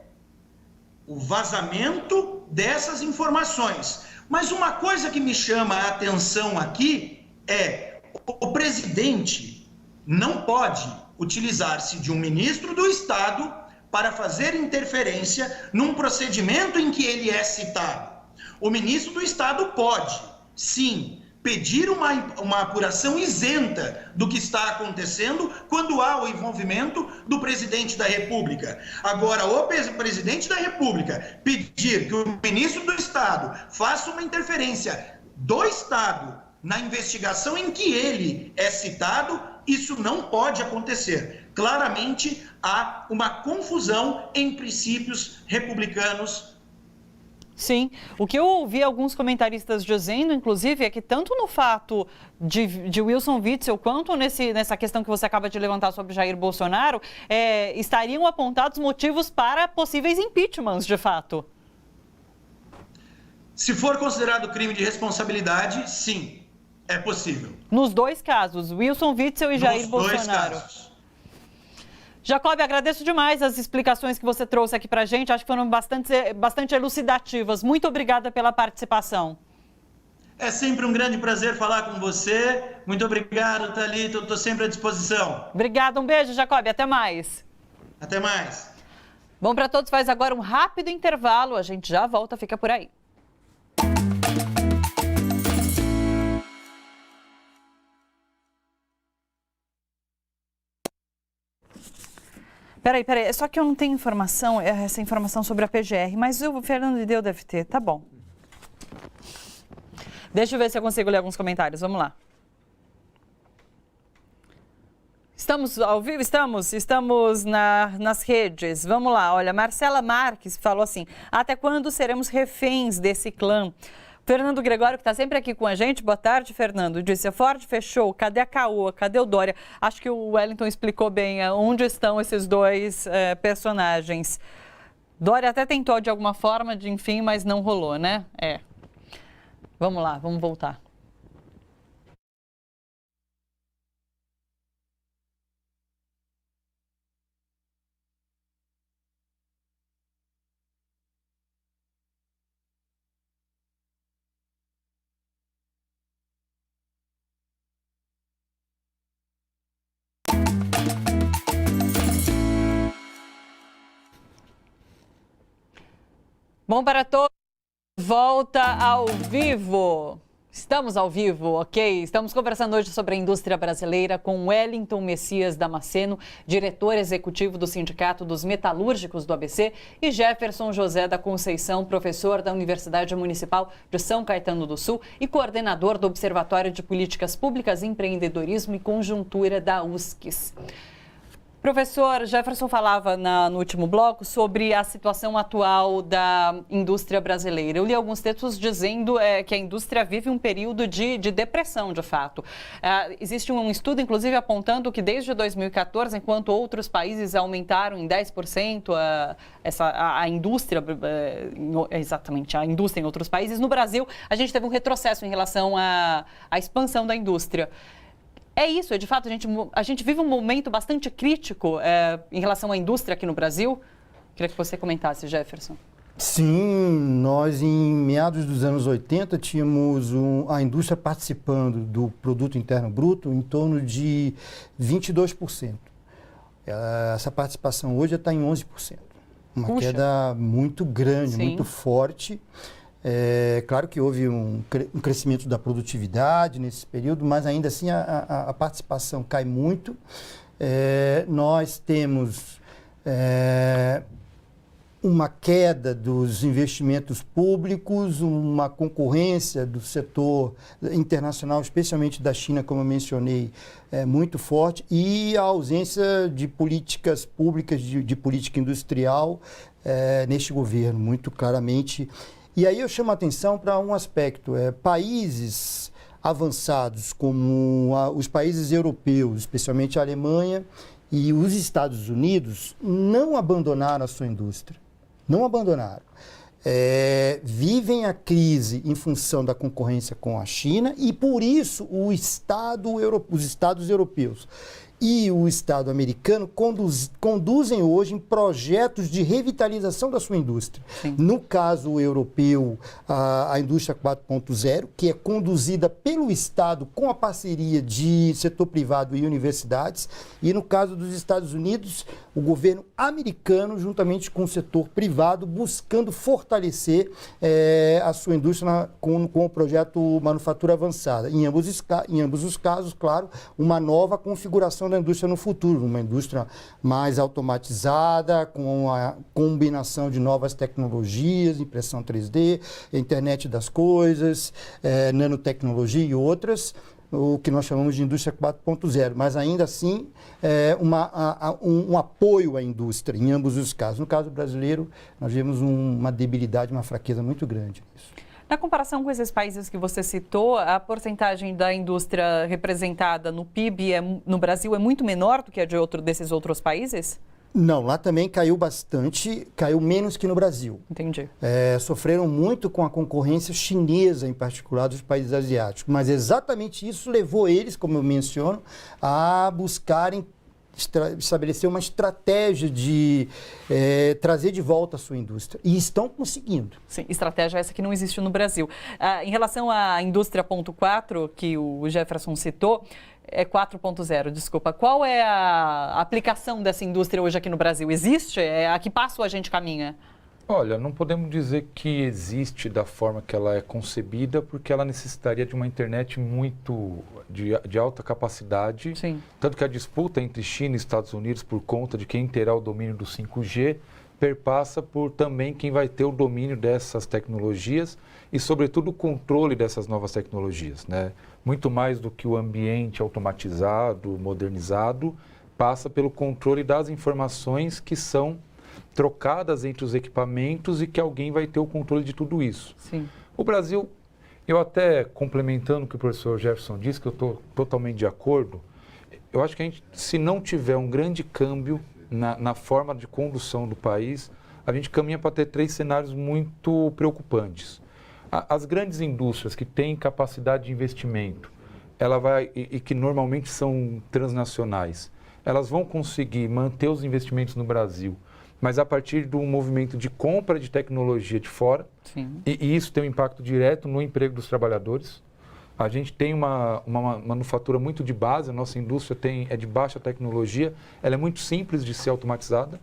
o vazamento dessas informações. Mas uma coisa que me chama a atenção aqui é o presidente não pode utilizar-se de um ministro do Estado para fazer interferência num procedimento em que ele é citado. O ministro do Estado pode, sim, pedir uma apuração isenta do que está acontecendo quando há o envolvimento do presidente da República. Agora, o presidente da República pedir que o ministro do Estado faça uma interferência do Estado na investigação em que ele é citado, isso não pode acontecer. Claramente, há uma confusão em princípios republicanos. Sim, o que eu ouvi alguns comentaristas dizendo, inclusive, é que tanto no fato de Wilson Witzel quanto nessa questão que você acaba de levantar sobre Jair Bolsonaro, estariam apontados motivos para possíveis impeachments, de fato. Se for considerado crime de responsabilidade, sim, é possível. Nos dois casos, Wilson Witzel e Jair Bolsonaro. Dois casos. Jacob, agradeço demais as explicações que você trouxe aqui para a gente. Acho que foram bastante elucidativas. Muito obrigada pela participação. É sempre um grande prazer falar com você. Muito obrigado, Thalita. Estou sempre à disposição. Obrigada. Um beijo, Jacob. Até mais. Até mais. Bom, para todos, faz agora um rápido intervalo. A gente já volta. Fica por aí. Peraí, só que eu não tenho informação, essa informação sobre a PGR, mas o Fernando Lideu deve ter, tá bom. Deixa eu ver se eu consigo ler alguns comentários, vamos lá. Estamos ao vivo? Estamos nas redes, vamos lá. Olha, Marcela Marques falou assim, até quando seremos reféns desse clã? Fernando Gregório, que está sempre aqui com a gente. Boa tarde, Fernando. Disse, a Ford fechou, cadê a Caoa, cadê o Dória? Acho que o Wellington explicou bem onde estão esses dois personagens. Dória até tentou de alguma forma, enfim, mas não rolou, né? Vamos lá, vamos voltar. Bom para todos, volta ao vivo. Estamos ao vivo, ok? Estamos conversando hoje sobre a indústria brasileira com Wellington Messias Damasceno, diretor executivo do Sindicato dos Metalúrgicos do ABC, e Jefferson José da Conceição, professor da Universidade Municipal de São Caetano do Sul e coordenador do Observatório de Políticas Públicas, Empreendedorismo e Conjuntura da USCS. Professor Jefferson falava no último bloco sobre a situação atual da indústria brasileira. Eu li alguns textos dizendo que a indústria vive um período de depressão, de fato. Existe um estudo, inclusive, apontando que desde 2014, enquanto outros países aumentaram em 10% a indústria, exatamente, a indústria em outros países, no Brasil a gente teve um retrocesso em relação à expansão da indústria. É isso, de fato, a gente vive um momento bastante crítico em relação à indústria aqui no Brasil. Queria que você comentasse, Jefferson. Sim, nós em meados dos anos 80 tínhamos a indústria participando do Produto Interno Bruto em torno de 22%. Essa participação hoje está em 11%. Uma queda muito grande, sim, muito forte. Claro que houve um crescimento da produtividade nesse período, mas ainda assim a participação cai muito. Nós temos uma queda dos investimentos públicos, uma concorrência do setor internacional, especialmente da China, como eu mencionei, muito forte, e a ausência de políticas públicas, de política industrial neste governo, muito claramente. E aí eu chamo a atenção para um aspecto, países avançados como os países europeus, especialmente a Alemanha e os Estados Unidos, não abandonaram a sua indústria, não abandonaram. Vivem a crise em função da concorrência com a China e por isso os Estados europeus e o Estado americano conduzem hoje em projetos de revitalização da sua indústria. Sim. No caso europeu, a indústria 4.0, que é conduzida pelo Estado com a parceria de setor privado e universidades, e no caso dos Estados Unidos, o governo americano, juntamente com o setor privado, buscando fortalecer a sua indústria com o projeto Manufatura Avançada. Em ambos os casos, claro, uma nova configuração da indústria no futuro, uma indústria mais automatizada, com a combinação de novas tecnologias, impressão 3D, internet das coisas, nanotecnologia e outras, o que nós chamamos de indústria 4.0, mas ainda assim um apoio à indústria em ambos os casos. No caso brasileiro, nós vemos uma debilidade, uma fraqueza muito grande nisso. Na comparação com esses países que você citou, a porcentagem da indústria representada no PIB no Brasil é muito menor do que a desses outros países? Não, lá também caiu bastante, caiu menos que no Brasil. Entendi. Sofreram muito com a concorrência chinesa, em particular, dos países asiáticos. Mas exatamente isso levou eles, como eu menciono, a buscarem estabelecer uma estratégia de trazer de volta a sua indústria. E estão conseguindo. Sim, estratégia essa que não existe no Brasil. Em relação à indústria 4.0, que o Jefferson citou, 4.0, desculpa. Qual é a aplicação dessa indústria hoje aqui no Brasil? Existe? A que passo a gente caminha? Olha, não podemos dizer que existe da forma que ela é concebida, porque ela necessitaria de uma internet muito de alta capacidade. Sim. Tanto que a disputa entre China e Estados Unidos por conta de quem terá o domínio do 5G perpassa por também quem vai ter o domínio dessas tecnologias e, sobretudo, o controle dessas novas tecnologias, né? Muito mais do que o ambiente automatizado, modernizado, passa pelo controle das informações que são trocadas entre os equipamentos e que alguém vai ter o controle de tudo isso. Sim. O Brasil, eu até complementando o que o professor Jefferson disse, que eu estou totalmente de acordo, eu acho que a gente, se não tiver um grande câmbio na forma de condução do país, a gente caminha para ter 3 cenários muito preocupantes. As grandes indústrias que têm capacidade de investimento, e que normalmente são transnacionais, elas vão conseguir manter os investimentos no Brasil, mas a partir de um movimento de compra de tecnologia de fora. Sim. E isso tem um impacto direto no emprego dos trabalhadores. A gente tem uma manufatura muito de base, a nossa indústria é de baixa tecnologia, ela é muito simples de ser automatizada.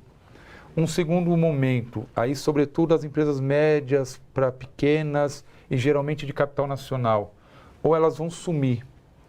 Um segundo momento, aí sobretudo as empresas médias para pequenas e geralmente de capital nacional, ou elas vão sumir,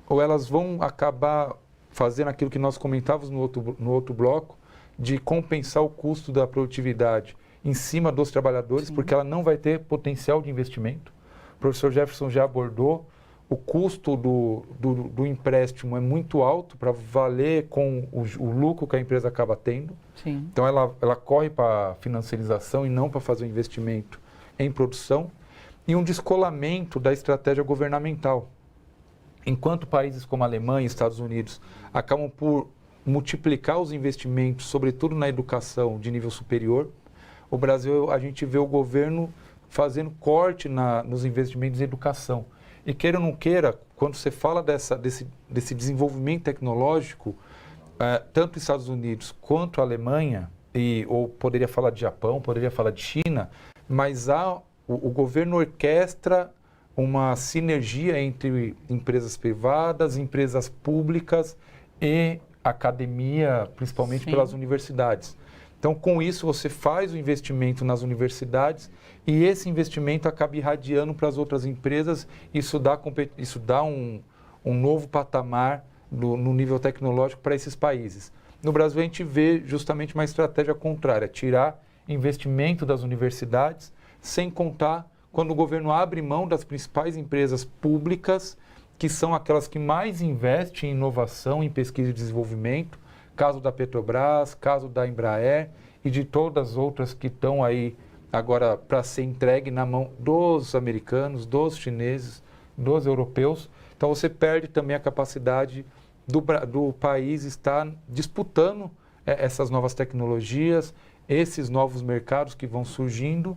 ou elas vão acabar fazendo aquilo que nós comentávamos no outro bloco, de compensar o custo da produtividade em cima dos trabalhadores, porque ela não vai ter potencial de investimento. O professor Jefferson já abordou, o custo do empréstimo é muito alto para valer com o lucro que a empresa acaba tendo. Sim. Então, ela corre para a financiarização e não para fazer o investimento em produção. E um descolamento da estratégia governamental. Enquanto países como a Alemanha e Estados Unidos acabam por multiplicar os investimentos, sobretudo na educação de nível superior, o Brasil, a gente vê o governo fazendo corte nos investimentos em educação. E queira ou não queira, quando você fala desse desenvolvimento tecnológico, tanto os Estados Unidos quanto a Alemanha, ou poderia falar de Japão, poderia falar de China, mas o governo orquestra uma sinergia entre empresas privadas, empresas públicas e academia, principalmente pelas universidades. Então, com isso, você faz o investimento nas universidades e esse investimento acaba irradiando para as outras empresas. Isso dá um novo patamar no nível tecnológico para esses países. No Brasil, a gente vê justamente uma estratégia contrária, tirar investimento das universidades, sem contar quando o governo abre mão das principais empresas públicas, que são aquelas que mais investem em inovação, em pesquisa e desenvolvimento, caso da Petrobras, caso da Embraer e de todas as outras que estão aí agora para ser entregue na mão dos americanos, dos chineses, dos europeus. Então você perde também a capacidade do país estar disputando essas novas tecnologias, esses novos mercados que vão surgindo.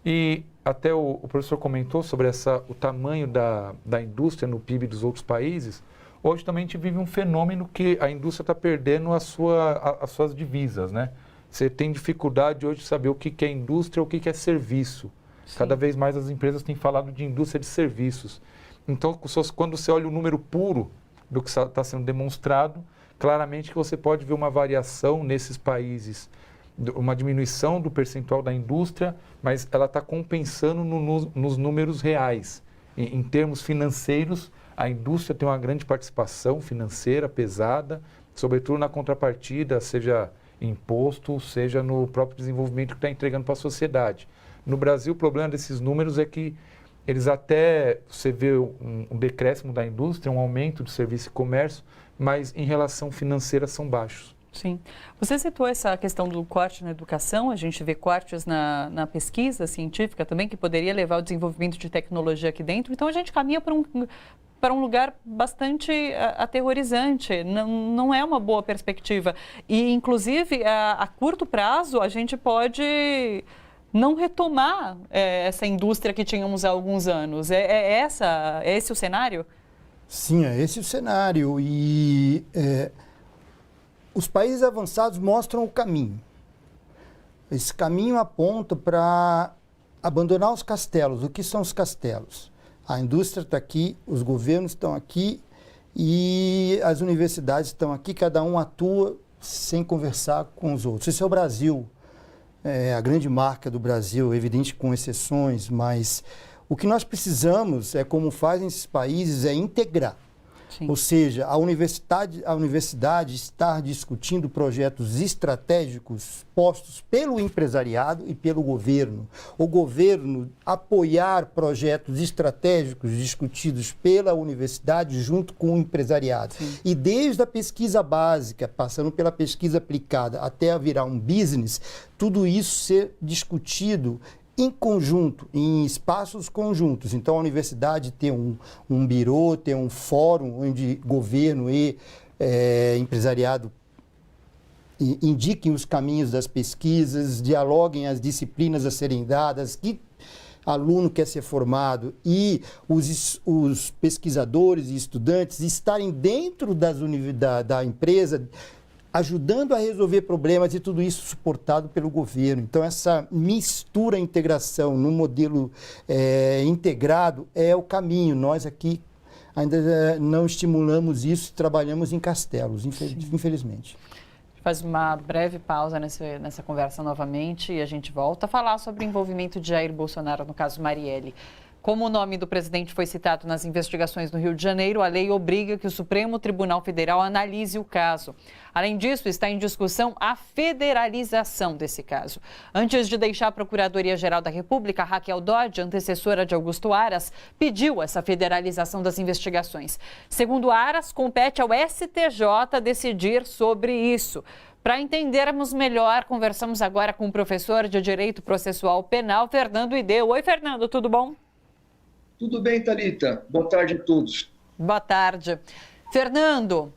E até o professor comentou sobre o tamanho da indústria no PIB dos outros países. Hoje também a gente vive um fenômeno que a indústria está perdendo as suas divisas, né? Você tem dificuldade hoje de saber o que é indústria, o que é serviço. Sim. Cada vez mais as empresas têm falado de indústria de serviços. Então, quando você olha o número puro do que está sendo demonstrado, claramente que você pode ver uma variação nesses países, uma diminuição do percentual da indústria, mas ela está compensando nos números reais. Em termos financeiros, a indústria tem uma grande participação financeira pesada, sobretudo na contrapartida, seja imposto, seja no próprio desenvolvimento que está entregando para a sociedade. No Brasil, o problema desses números é que eles você vê um decréscimo da indústria, um aumento de serviço e comércio, mas em relação financeira são baixos. Sim. Você citou essa questão do corte na educação, a gente vê cortes na pesquisa científica também, que poderia levar ao desenvolvimento de tecnologia aqui dentro. Então, a gente caminha para um lugar bastante aterrorizante, não é uma boa perspectiva. E, inclusive, a curto prazo, a gente pode não retomar essa indústria que tínhamos há alguns anos. É esse o cenário? Sim, é esse o cenário. E os países avançados mostram o caminho. Esse caminho aponta para abandonar os castelos. O que são os castelos? A indústria está aqui, os governos estão aqui e as universidades estão aqui, cada um atua sem conversar com os outros. Esse é o Brasil, a grande marca do Brasil, evidente com exceções, mas o que nós precisamos, como fazem esses países, é integrar. Sim. Ou seja, a universidade estar discutindo projetos estratégicos postos pelo empresariado e pelo governo. O governo apoiar projetos estratégicos discutidos pela universidade junto com o empresariado. Sim. E desde a pesquisa básica, passando pela pesquisa aplicada até virar um business, tudo isso ser discutido em conjunto, em espaços conjuntos. Então, a universidade tem um birô, tem um fórum onde governo e empresariado indiquem os caminhos das pesquisas, dialoguem as disciplinas a serem dadas, que aluno quer ser formado, e os pesquisadores e estudantes estarem dentro da empresa, ajudando a resolver problemas, e tudo isso suportado pelo governo. Então, essa mistura, integração no modelo integrado é o caminho. Nós aqui ainda não estimulamos isso, trabalhamos em castelos, infelizmente. Faz uma breve pausa nessa conversa novamente e a gente volta a falar sobre o envolvimento de Jair Bolsonaro no caso Marielle. Como o nome do presidente foi citado nas investigações no Rio de Janeiro, a lei obriga que o Supremo Tribunal Federal analise o caso. Além disso, está em discussão a federalização desse caso. Antes de deixar a Procuradoria-Geral da República, Raquel Dodge, antecessora de Augusto Aras, pediu essa federalização das investigações. Segundo Aras, compete ao STJ decidir sobre isso. Para entendermos melhor, conversamos agora com o professor de Direito Processual Penal, Fernando Ideu. Oi, Fernando, tudo bom? Tudo bem, Thalita. Boa tarde a todos. Boa tarde. Fernando,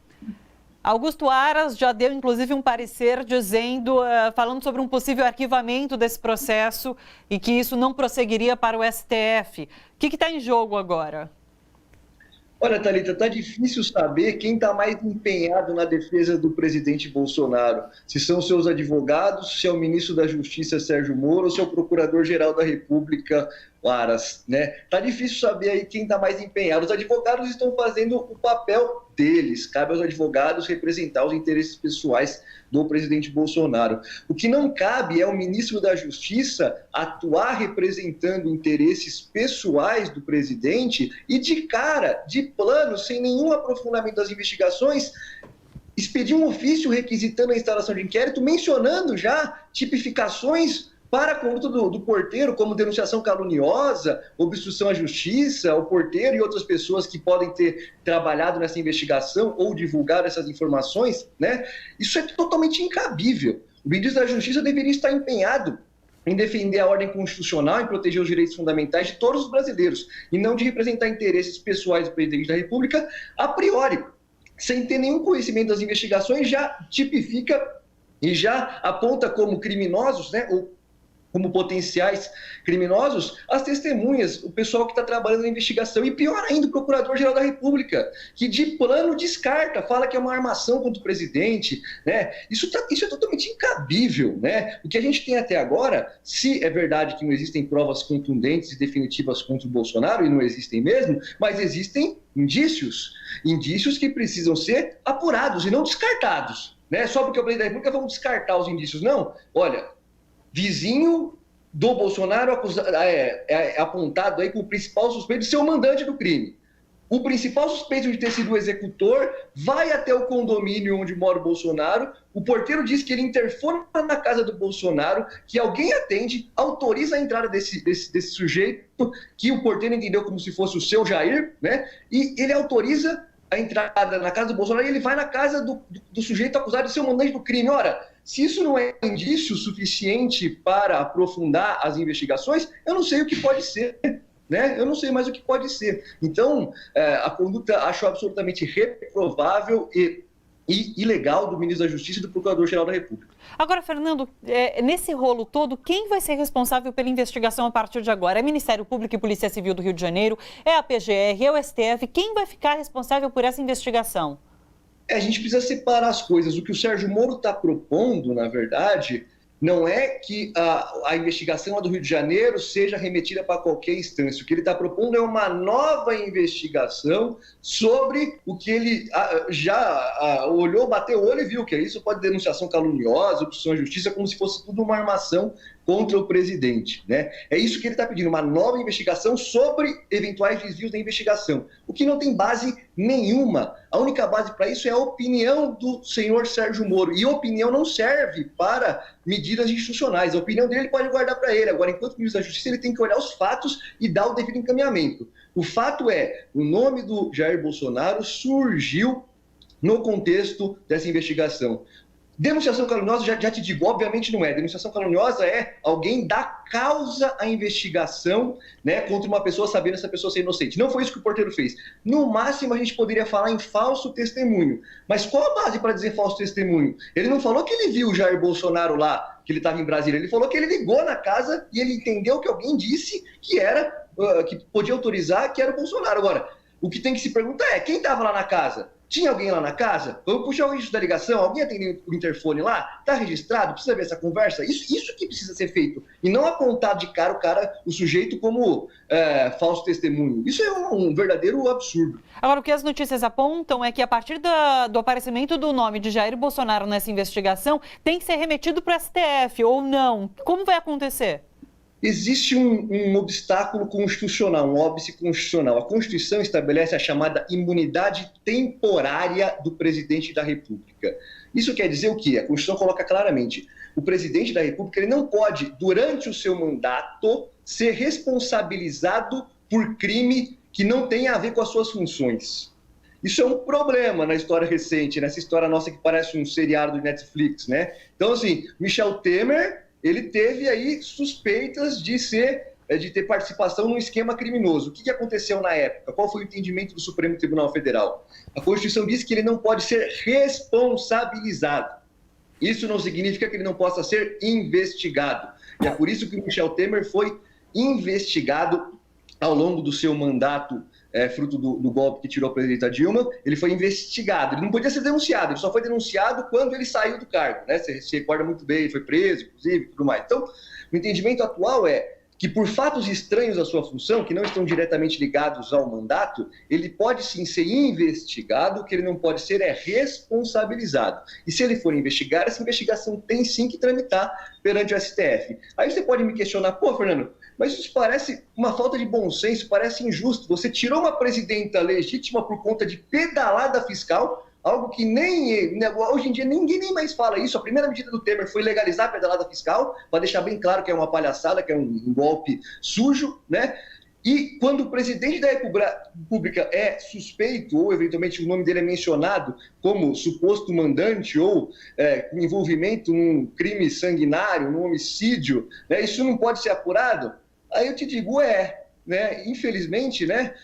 Augusto Aras já deu, inclusive, um parecer dizendo, falando sobre um possível arquivamento desse processo e que isso não prosseguiria para o STF. O que está em jogo agora? Olha, Thalita, está difícil saber quem está mais empenhado na defesa do presidente Bolsonaro. Se são seus advogados, se é o ministro da Justiça, Sérgio Moro, ou se é o procurador-geral da República, Aras, né? Tá difícil saber aí quem está mais empenhado. Os advogados estão fazendo o papel deles. Cabe aos advogados representar os interesses pessoais do presidente Bolsonaro. O que não cabe é o ministro da Justiça atuar representando interesses pessoais do presidente e de cara, de plano, sem nenhum aprofundamento das investigações, expedir um ofício requisitando a instalação de inquérito, mencionando já tipificações para a conduta do porteiro, como denunciação caluniosa, obstrução à justiça, o porteiro e outras pessoas que podem ter trabalhado nessa investigação ou divulgado essas informações, né? Isso é totalmente incabível. O ministro da Justiça deveria estar empenhado em defender a ordem constitucional, em proteger os direitos fundamentais de todos os brasileiros, e não de representar interesses pessoais do presidente da República a priori, sem ter nenhum conhecimento das investigações, já tipifica e já aponta como criminosos, né, ou como potenciais criminosos, as testemunhas, o pessoal que está trabalhando na investigação. E pior ainda, o Procurador-Geral da República, que de plano descarta, fala que é uma armação contra o presidente, né? Isso é totalmente incabível, né? O que a gente tem até agora, se é verdade que não existem provas contundentes e definitivas contra o Bolsonaro, e não existem mesmo, mas existem indícios que precisam ser apurados e não descartados, né? Só porque é o presidente da República vamos descartar os indícios, não. Olha, vizinho do Bolsonaro é apontado aí como o principal suspeito de ser o mandante do crime. O principal suspeito de ter sido o executor vai até o condomínio onde mora o Bolsonaro. O porteiro diz que ele interfona na casa do Bolsonaro, que alguém atende, autoriza a entrada desse sujeito, que o porteiro entendeu como se fosse o seu Jair, né? E ele autoriza a entrada na casa do Bolsonaro e ele vai na casa do sujeito acusado de ser o mandante do crime. Ora, se isso não é indício suficiente para aprofundar as investigações, eu não sei o que pode ser, né? Eu não sei mais o que pode ser. Então, a conduta acho absolutamente reprovável e ilegal do ministro da Justiça e do Procurador-Geral da República. Agora, Fernando, nesse rolo todo, quem vai ser responsável pela investigação a partir de agora? É Ministério Público e Polícia Civil do Rio de Janeiro? É a PGR? É o STF? Quem vai ficar responsável por essa investigação? A gente precisa separar as coisas. O que o Sérgio Moro está propondo, na verdade, não é que a investigação do Rio de Janeiro seja remetida para qualquer instância. O que ele está propondo é uma nova investigação sobre o que ele já olhou, bateu o olho e viu, que isso pode denunciação caluniosa, obstrução à justiça, como se fosse tudo uma armação contra o presidente, né? É isso que ele está pedindo, uma nova investigação sobre eventuais desvios da investigação, o que não tem base nenhuma. A única base para isso é a opinião do senhor Sérgio Moro, e a opinião não serve para medidas institucionais, a opinião dele ele pode guardar para ele. Agora, enquanto ministro da Justiça, ele tem que olhar os fatos e dar o devido encaminhamento. O fato é, o nome do Jair Bolsonaro surgiu no contexto dessa investigação. Denunciação caluniosa, já te digo, obviamente não é. Denunciação caluniosa é alguém dar causa à investigação, né, contra uma pessoa sabendo essa pessoa ser inocente. Não foi isso que o porteiro fez. No máximo, a gente poderia falar em falso testemunho. Mas qual a base para dizer falso testemunho? Ele não falou que ele viu o Jair Bolsonaro lá, que ele estava em Brasília. Ele falou que ele ligou na casa e ele entendeu que alguém disse que era, que podia autorizar que era o Bolsonaro. Agora, o que tem que se perguntar é, quem estava lá na casa? Tinha alguém lá na casa? Vamos puxar o registro da ligação? Alguém atendeu o interfone lá? Está registrado? Precisa ver essa conversa? Isso que precisa ser feito. E não apontar de cara o sujeito como falso testemunho. Isso é um verdadeiro absurdo. Agora, o que as notícias apontam é que a partir do aparecimento do nome de Jair Bolsonaro nessa investigação, tem que ser remetido para o STF ou não. Como vai acontecer? Existe um obstáculo constitucional, um óbice constitucional. A Constituição estabelece a chamada imunidade temporária do presidente da República. Isso quer dizer o quê? A Constituição coloca claramente, o presidente da República ele não pode, durante o seu mandato, ser responsabilizado por crime que não tenha a ver com as suas funções. Isso é um problema na história recente, nessa história nossa que parece um seriado de Netflix, né? Então, assim, Michel Temer, ele teve aí suspeitas de ter participação num esquema criminoso. O que aconteceu na época? Qual foi o entendimento do Supremo Tribunal Federal? A Constituição diz que ele não pode ser responsabilizado. Isso não significa que ele não possa ser investigado. E é por isso que o Michel Temer foi investigado ao longo do seu mandato, fruto do golpe que tirou a presidenta Dilma. Ele foi investigado, ele não podia ser denunciado, ele só foi denunciado quando ele saiu do cargo, né? Você se recorda muito bem, ele foi preso, inclusive, e tudo mais. Então, o entendimento atual é que por fatos estranhos à sua função, que não estão diretamente ligados ao mandato, ele pode sim ser investigado, o que ele não pode ser responsabilizado. E se ele for investigar, essa investigação tem sim que tramitar perante o STF. Aí você pode me questionar, pô, Fernando, mas isso parece uma falta de bom senso, parece injusto. Você tirou uma presidenta legítima por conta de pedalada fiscal, algo que hoje em dia ninguém nem mais fala isso. A primeira medida do Temer foi legalizar a pedalada fiscal, para deixar bem claro que é uma palhaçada, que é um golpe sujo, né? E quando o presidente da República é suspeito, ou eventualmente o nome dele é mencionado como suposto mandante, ou com envolvimento num crime sanguinário, num homicídio, né? Isso não pode ser apurado? Aí eu te digo, né? Infelizmente, né?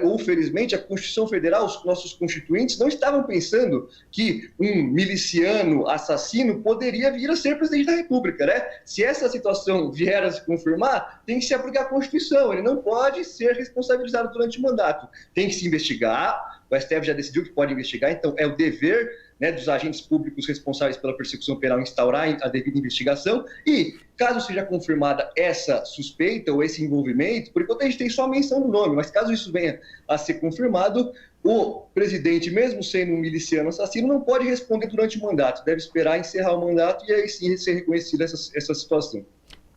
Ou felizmente, a Constituição Federal, os nossos constituintes, não estavam pensando que um miliciano assassino poderia vir a ser presidente da República, né? Se essa situação vier a se confirmar, tem que se aplicar a Constituição. Ele não pode ser responsabilizado durante o mandato. Tem que se investigar. O STF já decidiu que pode investigar, então é o dever, né, dos agentes públicos responsáveis pela persecução penal instaurar a devida investigação. E, caso seja confirmada essa suspeita ou esse envolvimento, por enquanto a gente tem só a menção do nome, mas caso isso venha a ser confirmado, o presidente, mesmo sendo um miliciano assassino, não pode responder durante o mandato, deve esperar encerrar o mandato e aí sim ser reconhecida essa situação.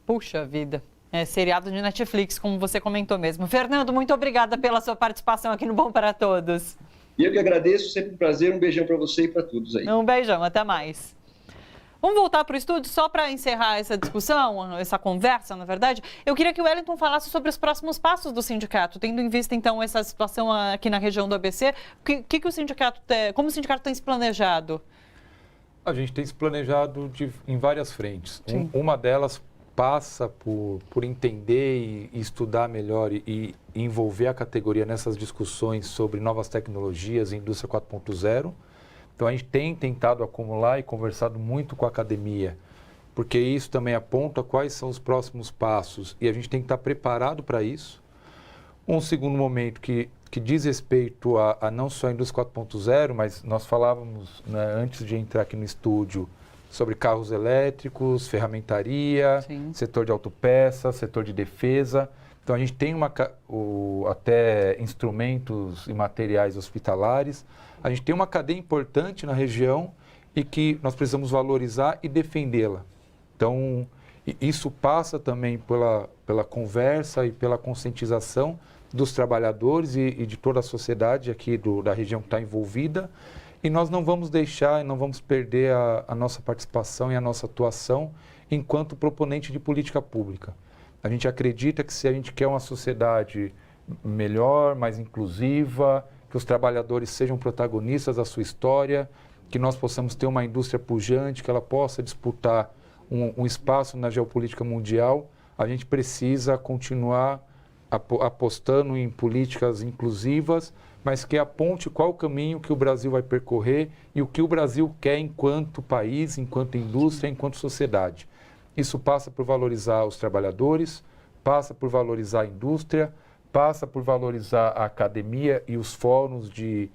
Puxa vida. Seriado de Netflix, como você comentou mesmo. Fernando, muito obrigada pela sua participação aqui no Bom para Todos. E eu que agradeço, sempre um prazer, um beijão para você e para todos aí. Um beijão, até mais. Vamos voltar para o estúdio, só para encerrar essa discussão, essa conversa, na verdade. Eu queria que o Wellington falasse sobre os próximos passos do sindicato, tendo em vista, então, essa situação aqui na região do ABC. O sindicato como o sindicato tem se planejado? A gente tem se planejado em várias frentes. Uma delas passa por entender e estudar melhor e envolver a categoria nessas discussões sobre novas tecnologias e indústria 4.0. Então, a gente tem tentado acumular e conversado muito com a academia, porque isso também aponta quais são os próximos passos e a gente tem que estar preparado para isso. Um segundo momento que diz respeito a não só a indústria 4.0, mas nós falávamos, né, antes de entrar aqui no estúdio, sobre carros elétricos, ferramentaria, setor de autopeças, setor de defesa. Então, a gente tem até instrumentos e materiais hospitalares. A gente tem uma cadeia importante na região e que nós precisamos valorizar e defendê-la. Então, isso passa também pela conversa e pela conscientização dos trabalhadores e de toda a sociedade aqui da região que está envolvida. E nós não vamos deixar e não vamos perder a nossa participação e a nossa atuação enquanto proponente de política pública. A gente acredita que se a gente quer uma sociedade melhor, mais inclusiva, que os trabalhadores sejam protagonistas da sua história, que nós possamos ter uma indústria pujante, que ela possa disputar um espaço na geopolítica mundial, a gente precisa continuar apostando em políticas inclusivas, mas que aponte qual o caminho que o Brasil vai percorrer e o que o Brasil quer enquanto país, enquanto indústria, enquanto sociedade. Isso passa por valorizar os trabalhadores, passa por valorizar a indústria, passa por valorizar a academia e os fóruns de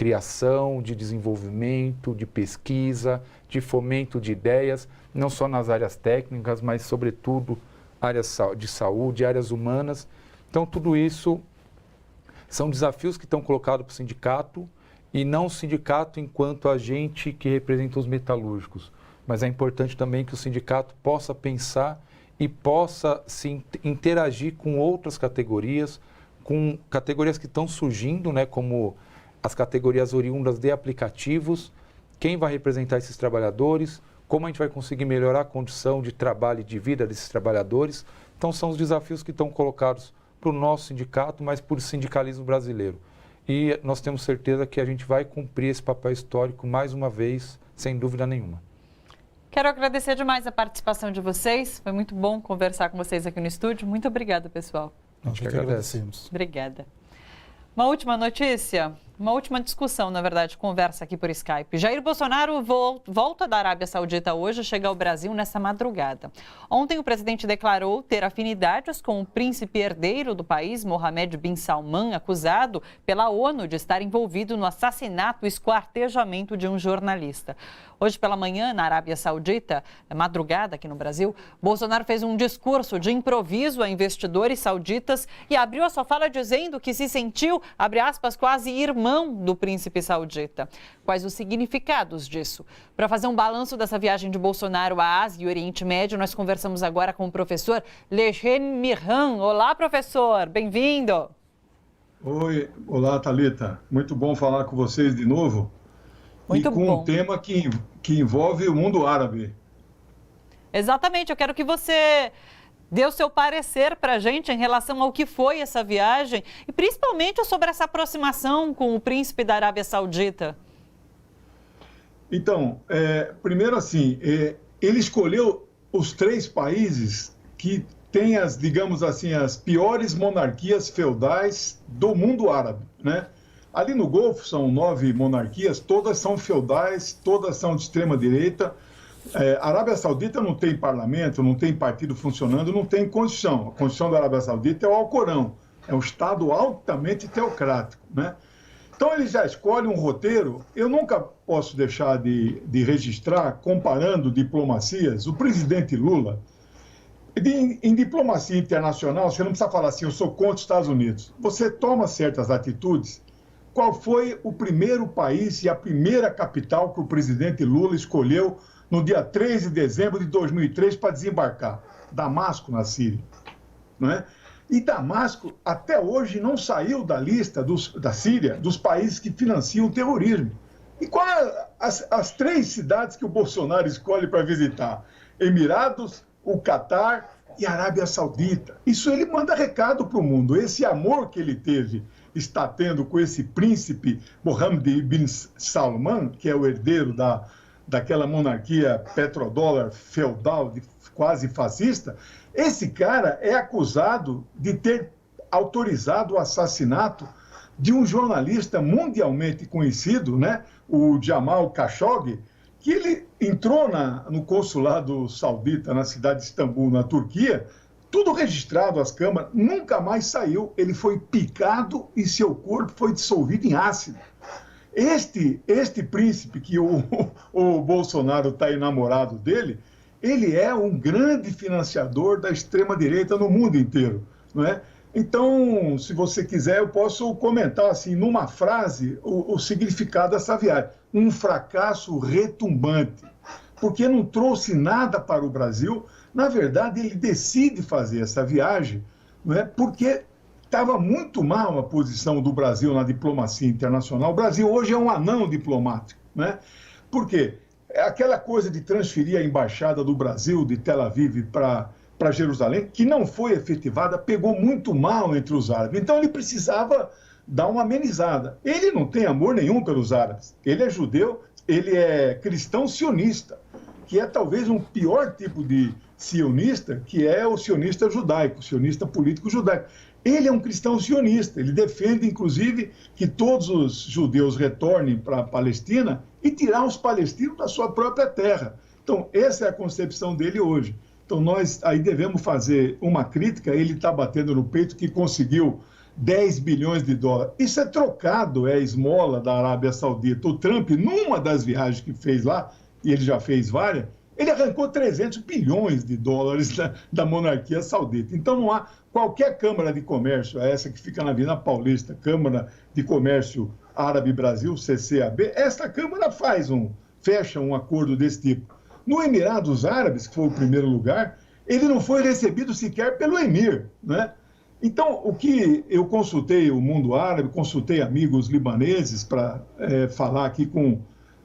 criação, de desenvolvimento, de pesquisa, de fomento de ideias, não só nas áreas técnicas, mas, sobretudo, áreas de saúde, áreas humanas. Então, tudo isso são desafios que estão colocados para o sindicato, e não o sindicato enquanto agente que representa os metalúrgicos. Mas é importante também que o sindicato possa pensar e possa se interagir com outras categorias, com categorias que estão surgindo, né, como as categorias oriundas de aplicativos, quem vai representar esses trabalhadores, como a gente vai conseguir melhorar a condição de trabalho e de vida desses trabalhadores. Então, são os desafios que estão colocados para o nosso sindicato, mas para o sindicalismo brasileiro. E nós temos certeza que a gente vai cumprir esse papel histórico mais uma vez, sem dúvida nenhuma. Quero agradecer demais a participação de vocês. Foi muito bom conversar com vocês aqui no estúdio. Muito obrigada, pessoal. Nós que agradecemos. Obrigada. Uma última notícia, uma última discussão, na verdade, conversa aqui por Skype. Jair Bolsonaro volta da Arábia Saudita hoje, chega ao Brasil nessa madrugada. Ontem o presidente declarou ter afinidades com o príncipe herdeiro do país, Mohammed bin Salman, acusado pela ONU de estar envolvido no assassinato e esquartejamento de um jornalista. Hoje pela manhã, na Arábia Saudita, madrugada aqui no Brasil, Bolsonaro fez um discurso de improviso a investidores sauditas e abriu a sua fala dizendo que se sentiu, abre aspas, quase irmão do príncipe saudita. Quais os significados disso? Para fazer um balanço dessa viagem de Bolsonaro à Ásia e Oriente Médio, nós conversamos agora com o professor Lejene Mirhan. Olá, professor, bem-vindo. Oi, olá, Thalita. Muito bom falar com vocês de novo. Muito e com bom. um tema que envolve o mundo árabe. Exatamente, eu quero que você dê o seu parecer para a gente em relação ao que foi essa viagem e principalmente sobre essa aproximação com o príncipe da Arábia Saudita. Então, primeiro assim, ele escolheu os 3 países que têm as, digamos assim, as piores monarquias feudais do mundo árabe, né? Ali no Golfo são 9 monarquias, todas são feudais, todas são de extrema-direita. A Arábia Saudita não tem parlamento, não tem partido funcionando, não tem Constituição. A Constituição da Arábia Saudita é o Alcorão, é um Estado altamente teocrático, né? Então ele já escolhe um roteiro. Eu nunca posso deixar de registrar, comparando diplomacias, o presidente Lula. Em diplomacia internacional, você não precisa falar assim, eu sou contra os Estados Unidos. Você toma certas atitudes. Qual foi o primeiro país e a primeira capital que o presidente Lula escolheu no dia 3 de dezembro de 2003 para desembarcar? Damasco, na Síria. Não é? E Damasco, até hoje, não saiu da lista da Síria dos países que financiam o terrorismo. E quais as 3 cidades que o Bolsonaro escolhe para visitar? Emirados, o Catar e a Arábia Saudita. Isso ele manda recado para o mundo. Esse amor que ele está tendo com esse príncipe Mohammed bin Salman, que é o herdeiro daquela monarquia petrodólar feudal, quase fascista, esse cara é acusado de ter autorizado o assassinato de um jornalista mundialmente conhecido, né, o Jamal Khashoggi, que ele entrou no consulado saudita, na cidade de Istambul, na Turquia, tudo registrado, as câmaras, nunca mais saiu. Ele foi picado e seu corpo foi dissolvido em ácido. Este príncipe, que o Bolsonaro está enamorado dele, ele é um grande financiador da extrema-direita no mundo inteiro, não é? Então, se você quiser, eu posso comentar, assim, numa frase, o significado dessa viagem. Um fracasso retumbante, porque não trouxe nada para o Brasil. Na verdade, ele decide fazer essa viagem, não é? Porque estava muito mal a posição do Brasil na diplomacia internacional. O Brasil hoje é um anão diplomático, né? Por quê? Aquela coisa de transferir a embaixada do Brasil de Tel Aviv para Jerusalém, que não foi efetivada, pegou muito mal entre os árabes. Então ele precisava dar uma amenizada. Ele não tem amor nenhum pelos árabes. Ele é judeu, ele é cristão sionista, que é talvez um pior tipo de sionista, que é o sionista judaico, o sionista político judaico. Ele é um cristão sionista, ele defende, inclusive, que todos os judeus retornem para a Palestina e tirar os palestinos da sua própria terra. Então, essa é a concepção dele hoje. Então, nós aí devemos fazer uma crítica. Ele está batendo no peito que conseguiu 10 bilhões de dólares. Isso é trocado, é esmola da Arábia Saudita. O Trump, numa das viagens que fez lá, e ele já fez várias, ele arrancou 300 bilhões de dólares da monarquia saudita. Então não há qualquer Câmara de Comércio, essa que fica na Avenida Paulista, Câmara de Comércio Árabe-Brasil, CCAB, essa Câmara fecha um acordo desse tipo. No Emirados Árabes, que foi o primeiro lugar, ele não foi recebido sequer pelo Emir, né? Então, o que eu consultei o mundo árabe, consultei amigos libaneses para falar aqui com...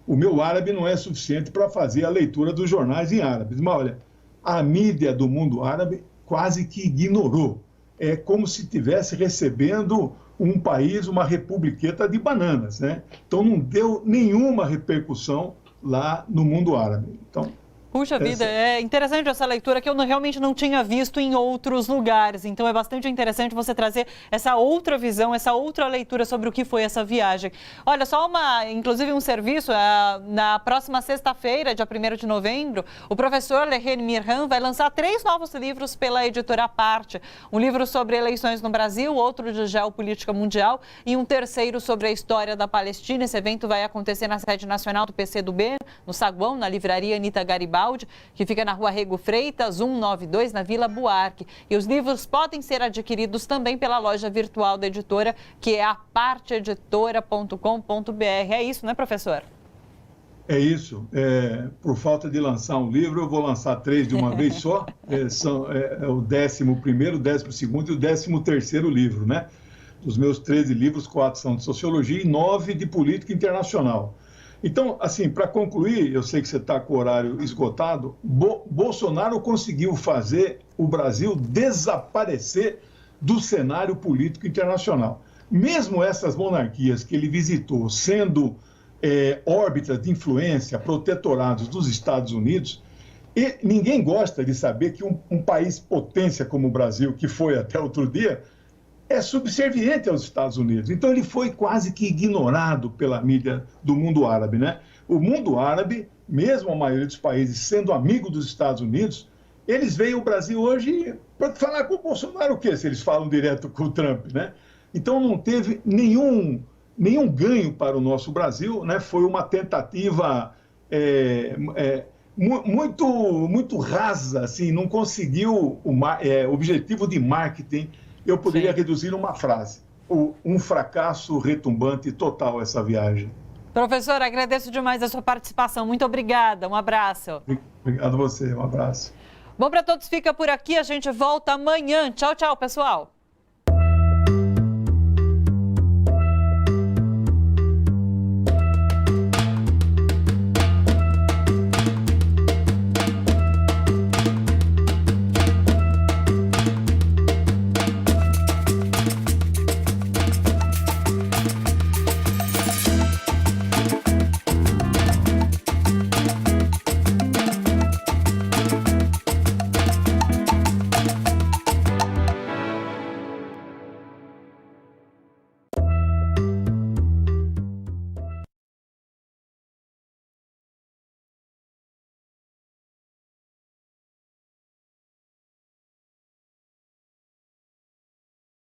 O meu árabe não é suficiente para fazer a leitura dos jornais em árabe. Mas, olha, a mídia do mundo árabe quase que ignorou. É como se estivesse recebendo um país, uma republiqueta de bananas, né? Então, não deu nenhuma repercussão lá no mundo árabe. Então, puxa vida, é interessante essa leitura que eu realmente não tinha visto em outros lugares. Então é bastante interessante você trazer essa outra visão, essa outra leitura sobre o que foi essa viagem. Olha, inclusive um serviço, na próxima sexta-feira, dia 1º de novembro, o professor Lehen Mirhan vai lançar 3 novos livros pela editora Parte. Um livro sobre eleições no Brasil, outro de geopolítica mundial e um terceiro sobre a história da Palestina. Esse evento vai acontecer na sede nacional do PCdoB, no Saguão, na livraria Anita Garibaldi, que fica na Rua Rego Freitas, 192, na Vila Buarque. E os livros podem ser adquiridos também pela loja virtual da editora, que é a parteeditora.com.br. É isso, né, professor? É isso. Por falta de lançar um livro, eu vou lançar 3 de uma vez só. O 11º, o 12º e o 13º livro, né? Dos meus 13 livros, 4 são de sociologia e 9 de política internacional. Então, assim, para concluir, eu sei que você está com o horário esgotado, Bolsonaro conseguiu fazer o Brasil desaparecer do cenário político internacional. Mesmo essas monarquias que ele visitou, sendo órbitas de influência, protetorados dos Estados Unidos, e ninguém gosta de saber que um país potência como o Brasil, que foi até outro dia, é subserviente aos Estados Unidos. Então, ele foi quase que ignorado pela mídia do mundo árabe, né? O mundo árabe, mesmo a maioria dos países sendo amigo dos Estados Unidos, eles veem o Brasil hoje para falar com o Bolsonaro o quê? Se eles falam direto com o Trump, né? Então, não teve nenhum ganho para o nosso Brasil, né? Foi uma tentativa muito rasa, assim, não conseguiu o objetivo de marketing. Eu poderia reduzir uma frase: um fracasso retumbante total essa viagem. Professor, agradeço demais a sua participação. Muito obrigada. Um abraço. Obrigado a você. Um abraço. Bom, para todos fica por aqui. A gente volta amanhã. Tchau, tchau, pessoal.